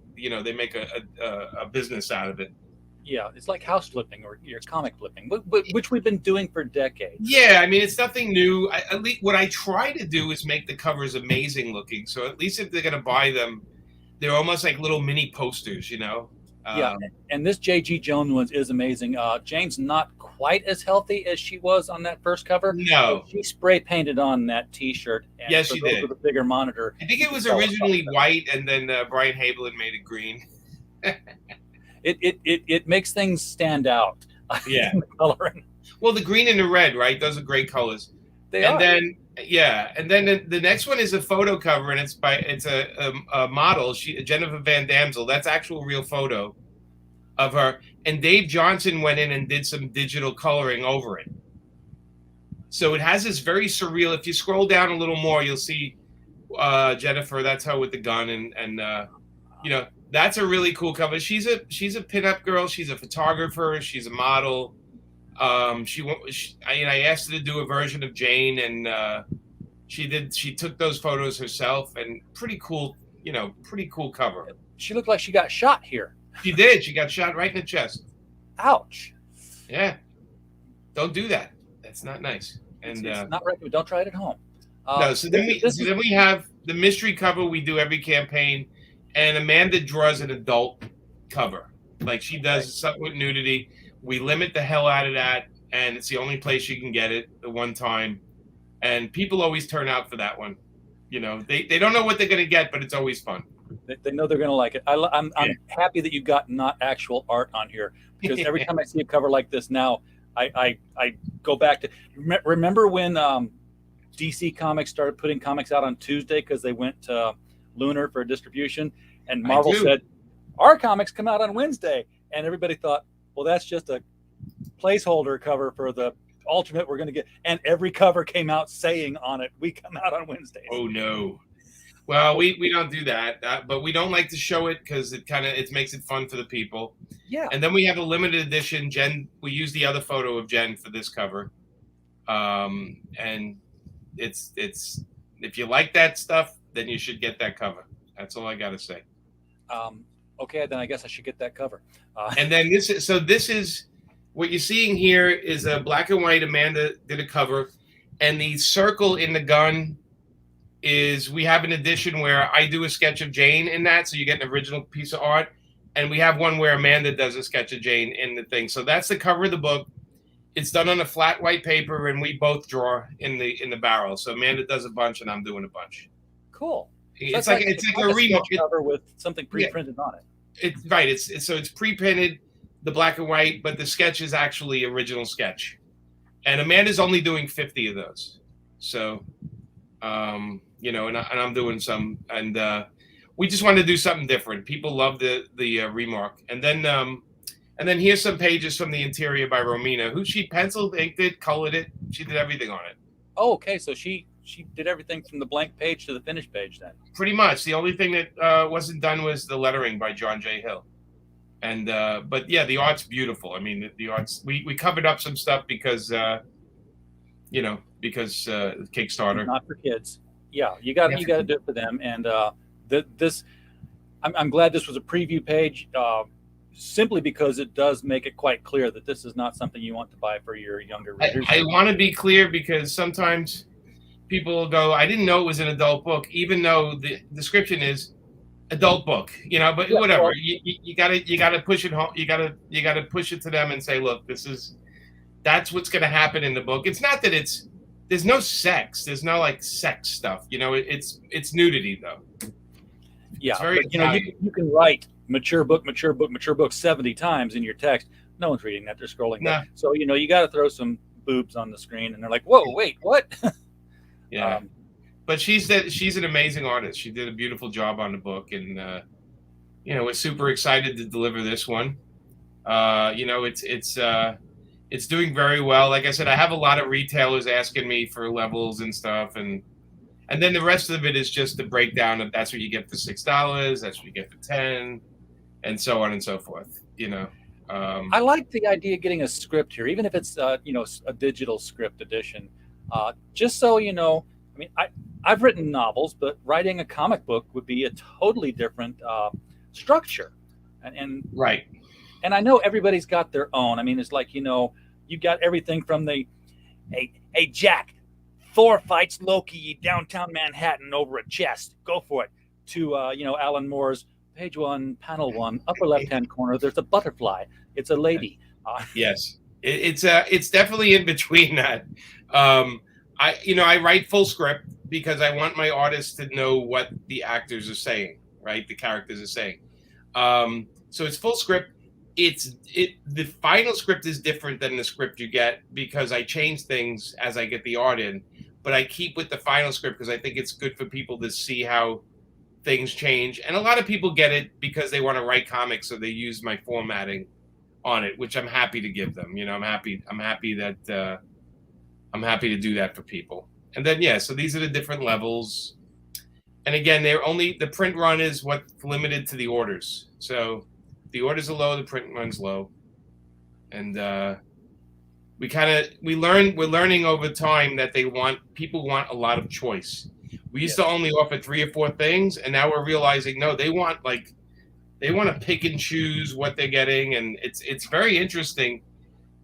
make a business out of it. Yeah, it's like house flipping or your comic flipping, which we've been doing for decades. Yeah, I mean, it's nothing new. At least what I try to do is make the covers amazing looking. So at least if they're gonna buy them, they're almost like little mini posters, Yeah, and this J.G. Jones one is amazing. Jane's not quite as healthy as she was on that first cover. No. She spray painted on that T-shirt. And yes, she did. With a bigger monitor. I think it was originally white, and then Brian Haberlin made it green. It makes things stand out. Yeah. In the coloring. Well, the green and the red, right? Those are great colors. They are. And then the next one is a photo cover, and it's a model, Jennifer Van Damsel. That's actual real photo of her, and Dave Johnson went in and did some digital coloring over it. So it has this very surreal. If you scroll down a little more, you'll see Jennifer. That's her with the gun, and that's a really cool cover. She's a pinup girl. She's a photographer. She's a model. I asked her to do a version of Jane, and she did. She took those photos herself, and pretty cool cover. She looked like she got shot here. She did. She got shot right in the chest. Ouch. Yeah. Don't do that. That's not nice. And it's not recommended. Don't try it at home. No. So then we have the mystery cover we do every campaign, and Amanda draws an adult cover, like she does something with nudity. We limit the hell out of that, and it's the only place you can get it the one time. And people always turn out for that one. They don't know what they're going to get, but it's always fun. They know they're going to like it. I'm happy that you got not actual art on here, because every time I see a cover like this now, I go back to remember when DC Comics started putting comics out on Tuesday because they went to Lunar for distribution, and Marvel said our comics come out on Wednesday, and everybody thought, well, that's just a placeholder cover for the alternate we're going to get, and every cover came out saying on it, we come out on Wednesdays. Oh no. Well, we don't do that, but we don't like to show it because it makes it fun for the people. Yeah. And then we have a limited edition. Jen, we use the other photo of Jen for this cover. And it's if you like that stuff, then you should get that cover. That's all I got to say. Okay, then I guess I should get that cover. And then this is what you're seeing here is a black and white. Amanda did a cover, and the circle in the gun is, we have an edition where I do a sketch of Jane in that, so you get an original piece of art, and we have one where Amanda does a sketch of Jane in the thing. So that's the cover of the book. It's done on a flat white paper, and we both draw in the barrel. So Amanda does a bunch, and I'm doing a bunch. Cool. It's So like a remote cover with something pre-printed on it. It's right. It's pre-printed, the black and white, but the sketch is actually original sketch. And Amanda's only doing 50 of those. So, you know, and I'm doing some, and we just wanted to do something different. People love the remark. And then here's some pages from the interior by Romina, who she penciled, inked it, colored it. She did everything on it. Oh, okay. So she did everything from the blank page to the finished page then. Pretty much. The only thing that wasn't done was the lettering by John J. Hill. And but yeah, the art's beautiful. I mean, the art's, we covered up some stuff because you know, because Kickstarter. Not for kids. Yeah, you got to do it for them. And I'm glad this was a preview page, simply because it does make it quite clear that this is not something you want to buy for your younger readers. I want to be clear because sometimes people will go, I didn't know it was an adult book, even though the description is adult book, you know, but whatever. Well, you gotta push it home. You gotta push it to them and say, look, that's what's going to happen in the book. It's not that there's no sex. There's no like sex stuff, you know, it's nudity though. Yeah. But, you know, you can write mature book 70 times in your text. No one's reading that. They're scrolling. Nah. So, you know, you got to throw some boobs on the screen and they're like, whoa, wait, what? Yeah. But she's an amazing artist. She did a beautiful job on the book, and you know, we're super excited to deliver this one. You know, it's doing very well. Like I said, I have a lot of retailers asking me for levels and stuff, and then the rest of it is just the breakdown of that's what you get for $6, that's what you get for 10, and so on and so forth. You know, I like the idea of getting a script here, even if it's you know, a digital script edition. Just so you know, I mean, I've written novels, but writing a comic book would be a totally different structure, and right. And I know everybody's got their own. I mean, it's like, you know, you got everything from hey Jack, Thor fights Loki downtown Manhattan over a chest, go for it, to you know, Alan Moore's page 1, panel 1, upper left hand corner. There's a butterfly. It's a lady. Yes, it's definitely in between that. I write full script because I want my artists to know what the actors are saying, right? The characters are saying. So it's full script. The final script is different than the script you get because I change things as I get the art in, but I keep with the final script because I think it's good for people to see how things change. And a lot of people get it because they want to write comics, so they use my formatting on it, which I'm happy to give them. You know, I'm happy that I'm happy to do that for people. And then, yeah, so these are the different levels. And again, the print run is what's limited to the orders. So the orders are low, the print run's low. And we're learning over time that people want a lot of choice. We used to only offer 3 or 4 things, and now we're realizing, no, they want to pick and choose what they're getting. And it's very interesting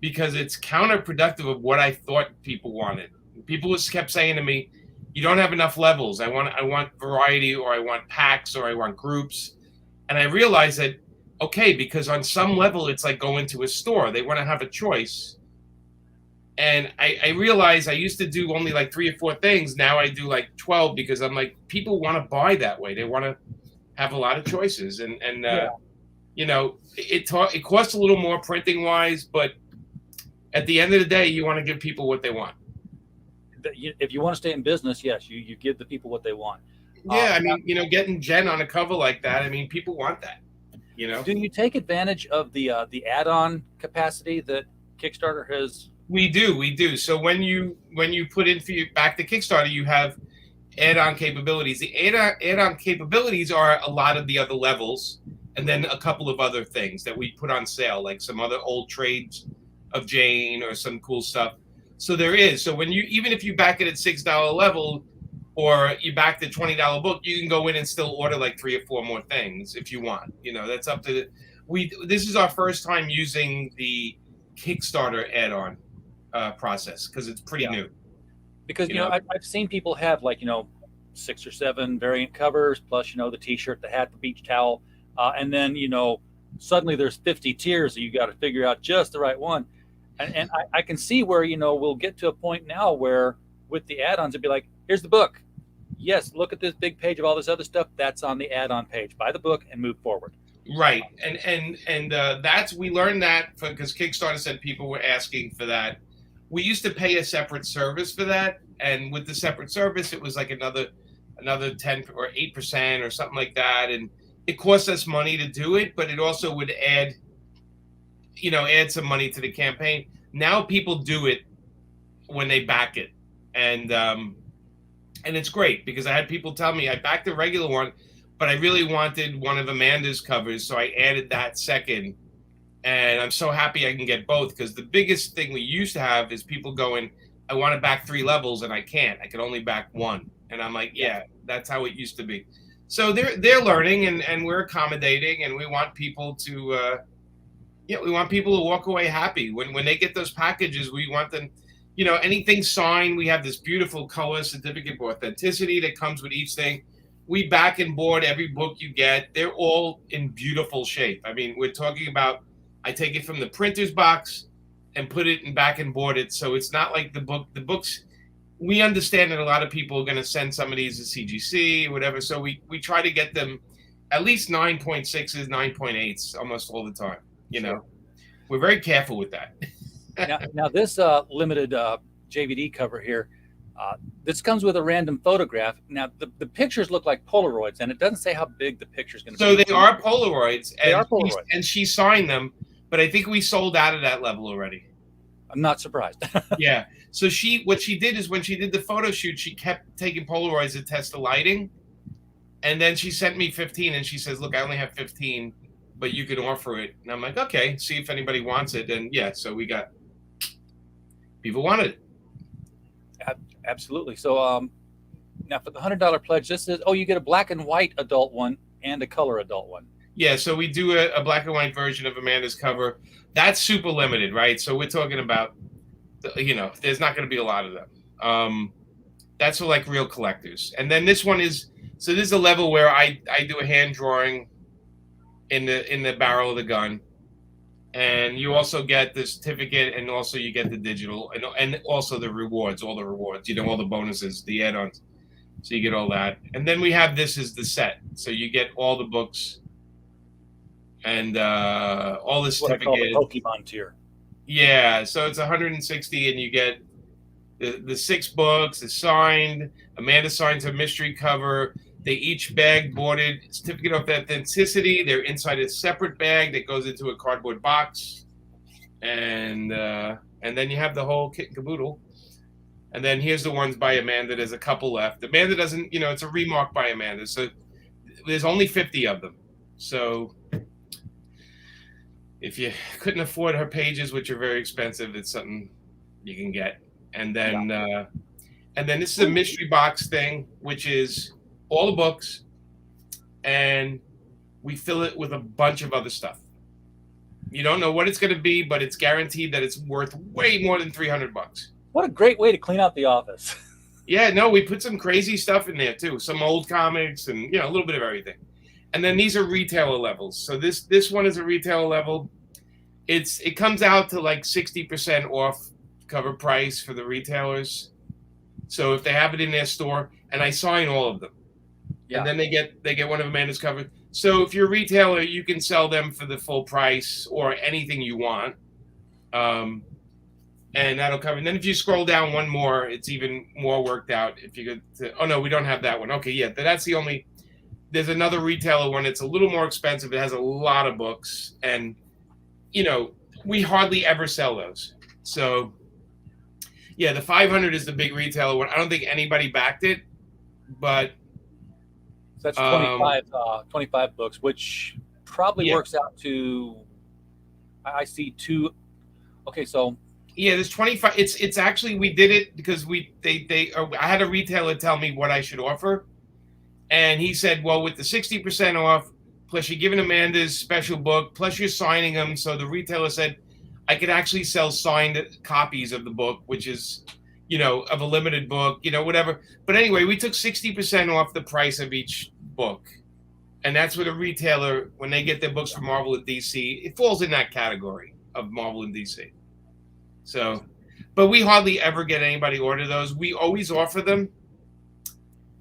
because it's counterproductive of what I thought people wanted. People just kept saying to me, you don't have enough levels. I want variety, or I want packs, or I want groups. And I realized that, okay, because on some level, it's like going to a store. They want to have a choice. And I realized I used to do only like 3 or 4 things. Now I do like 12 because I'm like, people want to buy that way. They want to have a lot of choices. And you know, it costs a little more printing wise, but at the end of the day, you want to give people what they want. If you want to stay in business, yes, you give the people what they want. Yeah, I mean, you know, getting Jen on a cover like that, I mean, people want that. You know, do you take advantage of the add-on capacity that Kickstarter has? We do. So when you put in back to Kickstarter, you have add-on capabilities. The add-on capabilities are a lot of the other levels, and then a couple of other things that we put on sale, like some other old trades of Jane or some cool stuff. So there is. So when you, even if you back it at $6 level, or you back the $20 book, you can go in and still order like 3 or 4 more things if you want. You know, that's up to this is our first time using the Kickstarter add-on process because it's pretty new. Because I've seen people have like 6 or 7 variant covers plus the T-shirt, the hat, the beach towel, and then suddenly there's 50 tiers that you got to figure out just the right one. And I can see where we'll get to a point now where with the add-ons it'd be like, here's the book. Yes, look at this big page of all this other stuff. That's on the add-on page. Buy the book and move forward. Right, and that's, we learned that because Kickstarter said people were asking for that. We used to pay a separate service for that, and with the separate service, it was like another 10 or 8% or something like that, and it cost us money to do it, but it also would add some money to the campaign. Now people do it when they back it, and it's great because I had people tell me I backed the regular one, but I really wanted one of Amanda's covers, so I added that second. And I'm so happy I can get both, because the biggest thing we used to have is people going, I want to back 3 levels and I can't. I can only back 1. And I'm like, yeah, that's how it used to be. So they're learning, and we're accommodating, and we want people to walk away happy when they get those packages. We want them, anything signed. We have this beautiful color certificate of authenticity that comes with each thing. We back and board every book you get. They're all in beautiful shape. I mean, we're talking about, I take it from the printer's box and put it in back and board it. So it's not like the books, we understand that a lot of people are going to send some of these to CGC or whatever. So we try to get them at least 9.6s, 9.8s almost all the time. We're very careful with that. now this limited JVD cover here, this comes with a random photograph. Now the pictures look like Polaroids, and it doesn't say how big the picture's going to be. So they are Polaroids. They are Polaroids. And she signed them, but I think we sold out of that level already. I'm not surprised. Yeah. So what she did is when she did the photo shoot, she kept taking Polaroids to test the lighting. And then she sent me 15, and she says, look, I only have 15, but you can offer it. And I'm like, okay, see if anybody wants it. And yeah, so we got, people wanted it. Absolutely. So now for the $100 pledge, this is, you get a black and white adult one and a color adult one. Yeah, so we do a black and white version of Amanda's cover. That's super limited, right? So we're talking about, there's not going to be a lot of them. That's for like real collectors. And then this one is, so this is a level where I do a hand drawing in the barrel of the gun. And you also get the certificate, and also you get the digital, and also the rewards, all the rewards, all the bonuses, the add-ons. So you get all that. And then we have this as the set. So you get all the books and all the certificates. What I call the Pokemon tier. Yeah, so it's 160, and you get the 6 books, the signed. Amanda signs a mystery cover. They each bag boarded certificate of authenticity. They're inside a separate bag that goes into a cardboard box, and then you have the whole kit and caboodle. And then here's the ones by Amanda. There's a couple left. Amanda doesn't, it's a remark by Amanda, so there's only 50 of them. So if you couldn't afford her pages, which are very expensive, it's something you can get. And then this is a mystery box thing, which is all the books, and we fill it with a bunch of other stuff. You don't know what it's going to be, but it's guaranteed that it's worth way more than $300. What a great way to clean out the office. Yeah, no, we put some crazy stuff in there too. Some old comics and a little bit of everything. And then these are retailer levels. So this one is a retailer level. It comes out to like 60% off cover price for the retailers. So if they have it in their store, and I sign all of them. Yeah. And then they get one of Amanda's covers. So if you're a retailer, you can sell them for the full price or anything you want. And that'll cover. And then if you scroll down one more, it's even more worked out. If you go to, oh no, we don't have that one. Okay, yeah, that's the only. There's another retailer one. It's a little more expensive. It has a lot of books, and we hardly ever sell those. So yeah, the 500 is the big retailer one. I don't think anybody backed it, but that's 25 books, which probably works out to. I see 2. Okay, so Yeah, there's 25. It's actually, we did it because I had a retailer tell me what I should offer, and he said, well, with the 60% off, plus you're giving Amanda's special book, plus you're signing them. So the retailer said I could actually sell signed copies of the book, which is, of a limited book, whatever. But anyway, we took 60% off the price of each book. And that's what a retailer, when they get their books from Marvel and DC, it falls in that category of Marvel and DC. So, but we hardly ever get anybody order those. We always offer them.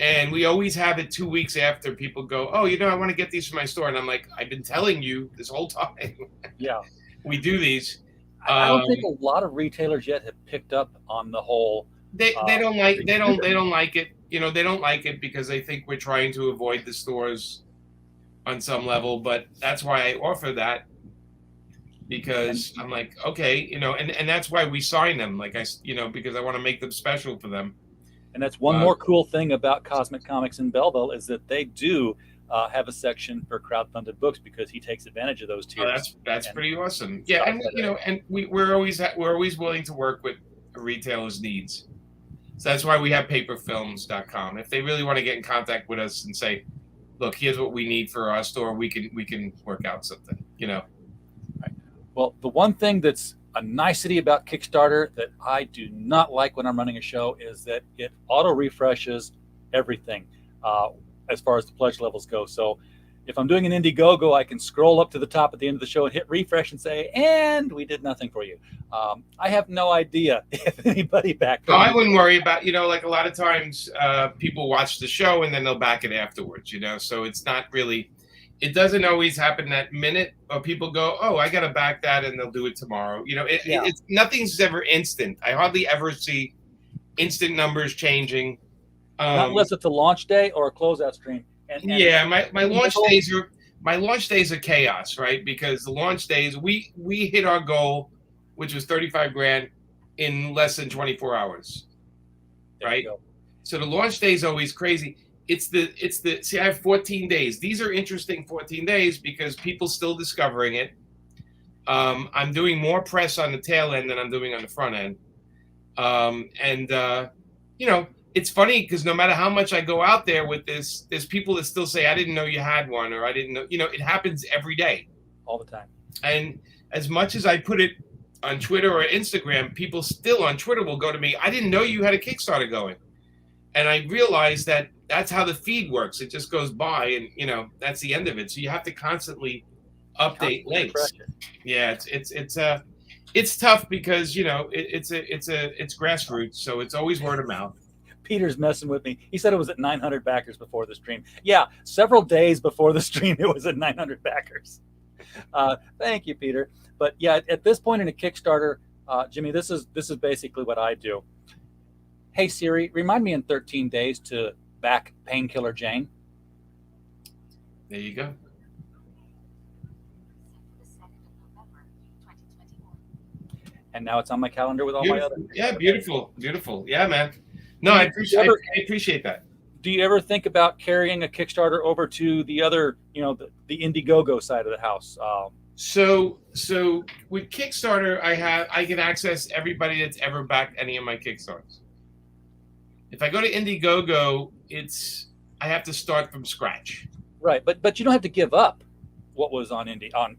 And we always have it 2 weeks after people go, oh, I want to get these from my store. And I'm like, I've been telling you this whole time. Yeah. We do these. I don't think a lot of retailers yet have picked up on the whole. They don't like it. They don't like it because they think we're trying to avoid the stores on some level. But that's why I offer that, because I'm like, okay, and that's why we sign them. Like because I want to make them special for them. And that's one more cool thing about Cosmic Comics in Belleville is that they do have a section for crowdfunded books because he takes advantage of those tiers. That's pretty awesome. Yeah, and we're always willing to work with a retailer's needs. So that's why we have paperfilms.com. If they really want to get in contact with us and say, look, here's what we need for our store, we can work out something. Right. Well, the one thing that's a nicety about Kickstarter that I do not like when I'm running a show is that it auto refreshes everything as far as the pledge levels go. So if I'm doing an Indiegogo, I can scroll up to the top at the end of the show and hit refresh and say, and we did nothing for you. I have no idea if anybody backed. No, I wouldn't worry about, like a lot of times people watch the show and then they'll back it afterwards, so it's not really, it doesn't always happen that minute, or people go, oh, I got to back that, and they'll do it tomorrow. It's nothing's ever instant. I hardly ever see instant numbers changing. Not unless it's a launch day or a closeout stream. And yeah, my launch days are chaos, right? Because the launch days, we hit our goal, which was 35 grand, in less than 24 hours, right? So the launch day is always crazy. See, I have 14 days. These are interesting 14 days because people still discovering it. I'm doing more press on the tail end than I'm doing on the front end. It's funny because no matter how much I go out there with this, there's people that still say, I didn't know you had one, or I didn't know, it happens every day. All the time. And as much as I put it on Twitter or Instagram, people still on Twitter will go to me, I didn't know you had a Kickstarter going. And I realized that that's how the feed works. It just goes by, and that's the end of it. So you have to constantly update links. Yeah, it's tough because it's grassroots, so it's always word of mouth. Peter's messing with me. He said it was at 900 backers before the stream. Yeah, several days before the stream, it was at 900 backers. Thank you, Peter. But yeah, at this point in a Kickstarter, Jimmy, this is basically what I do. Hey Siri, remind me in 13 days to back Painkiller Jane. There you go. And now it's on my calendar with all my other. Yeah, beautiful. Yeah, man. No, I appreciate that. Do you ever think about carrying a Kickstarter over to the other, the Indiegogo side of the house? So with Kickstarter, I can access everybody that's ever backed any of my Kickstarters. If I go to Indiegogo, I have to start from scratch. Right, but you don't have to give up what was on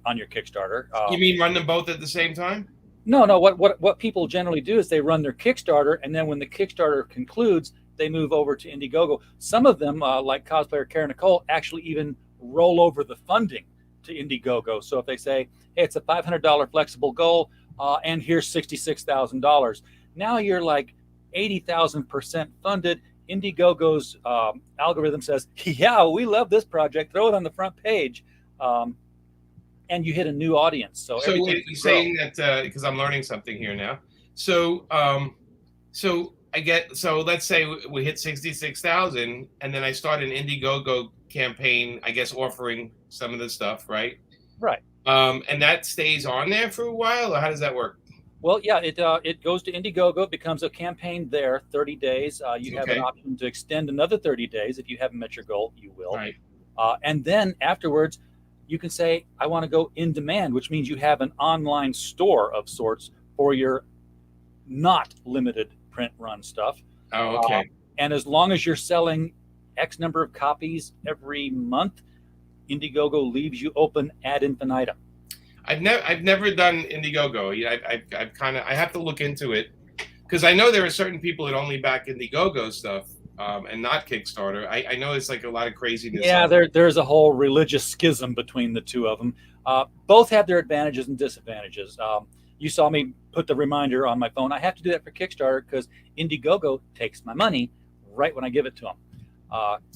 on your Kickstarter. You mean run them both at the same time? No. What people generally do is they run their Kickstarter, and then when the Kickstarter concludes, they move over to Indiegogo. Some of them, like cosplayer Karen Nicole, actually even roll over the funding to Indiegogo. So if they say, hey, it's a $500 flexible goal, and here's $66,000. Now you're like 80,000% funded. Indiegogo's algorithm says, yeah, we love this project. Throw it on the front page. And you hit a new audience. So you're saying that because I'm learning something here now. So let's say we hit 66,000, and then I start an Indiegogo campaign, I guess, offering some of the stuff, right? Right. And that stays on there for a while, or how does that work? Well, yeah, it goes to Indiegogo. It becomes a campaign there, 30 days. You have an option to extend another 30 days. If you haven't met your goal, you will. Right. And then afterwards, you can say, I want to go in demand, which means you have an online store of sorts for your not limited print run stuff. Oh, okay. And as long as you're selling X number of copies every month, Indiegogo leaves you open ad infinitum. I've never done Indiegogo. I have to look into it because I know there are certain people that only back Indiegogo stuff and not Kickstarter. I know it's like a lot of craziness. Yeah, there's a whole religious schism between the two of them. Both have their advantages and disadvantages. You saw me put the reminder on my phone. I have to do that for Kickstarter because Indiegogo takes my money right when I give it to them.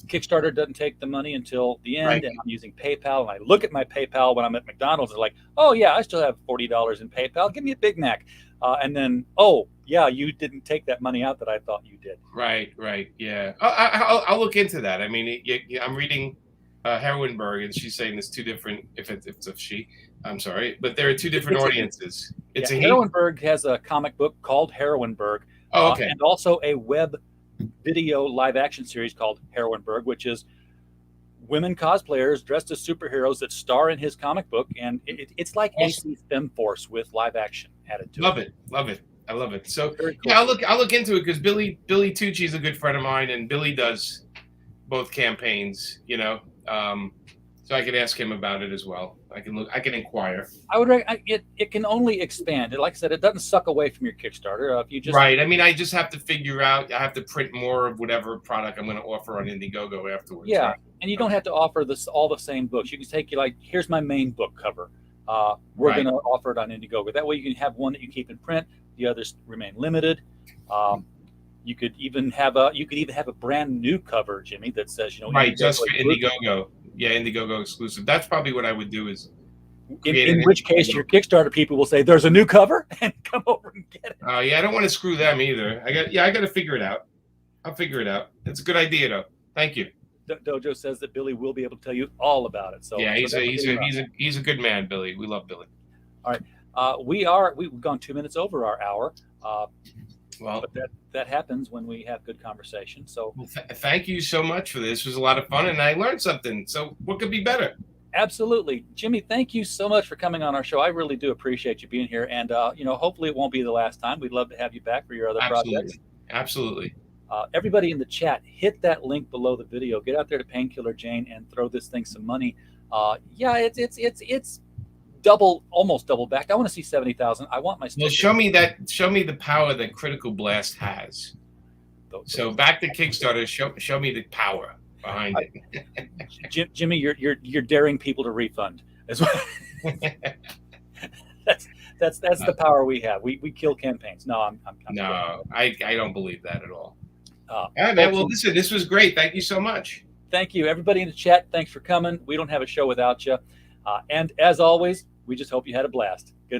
Kickstarter doesn't take the money until the end, Right. and I'm using PayPal. And I look at my PayPal when I'm at McDonald's. They're like, "Oh yeah, I still have $40 in PayPal. Give me a Big Mac." And then, "Oh yeah, you didn't take that money out that I thought you did." Right. Yeah. I'll look into that. I mean, I'm reading Herwenberg, and she's saying there's two different. If it's a she, I'm sorry, but there are two different It's a- audiences. It's Yeah, a he. Heroinberg has a comic book called Heroinberg, Oh, okay. and also a web video live action series called Heroinberg, which is women cosplayers dressed as superheroes that star in his comic book, and it's like Awesome. AC's Femforce with live action added to Love it. I love it. So Very cool. yeah, I'll look into it because Billy Tucci is a good friend of mine, and Billy does both campaigns. So I could ask him about it as well. I can inquire. I would it can only expand. Like I said, it doesn't suck away from your Kickstarter. If you just Right. I mean, I just have to figure out. I have to print more of whatever product I'm going to offer on Indiegogo afterwards. Yeah, right? and you don't have to offer all the same books. You can take here's my main book cover. We're Right. going to offer it on Indiegogo. That way you can have one that you keep in print. The others remain limited. You could even have a brand new cover, Jimmy, that says Right. Just for exclusive. Indiegogo. Yeah, Indiegogo exclusive. That's probably what I would do. Is In which case your Kickstarter people will say there's a new cover and come over and get it. yeah, I don't want to screw them either. I got to figure it out. I'll figure it out. It's a good idea though. Thank you. Dojo says that Billy will be able to tell you all about it. So Yeah, so he's a good man, Billy. We love Billy. we've gone 2 minutes over our hour. Well, But that happens when we have good conversation. So thank you so much for this. It was a lot of fun, and I learned something. So what could be better? absolutely, Jimmy, thank you so much for coming on our show. I really do appreciate you being here, and hopefully it won't be the last time. We'd love to have you back for your other projects. Absolutely. Everybody in the chat, hit that link below the video. Get out there to Painkiller Jane and throw this thing some money. It's almost double back. I want to see 70,000. I want my Well, sticker. show me the power that Critical Blast has. So back to Kickstarter. Show me the power behind it. Jimmy, you're daring people to refund as well. that's the power we have. We kill campaigns. No, I'm No, I don't believe that at all. All right, man. Well, listen, this was great. Thank you so much. Thank you, everybody in the chat. Thanks for coming. We don't have a show without you. And as always, we just hope you had a blast. Good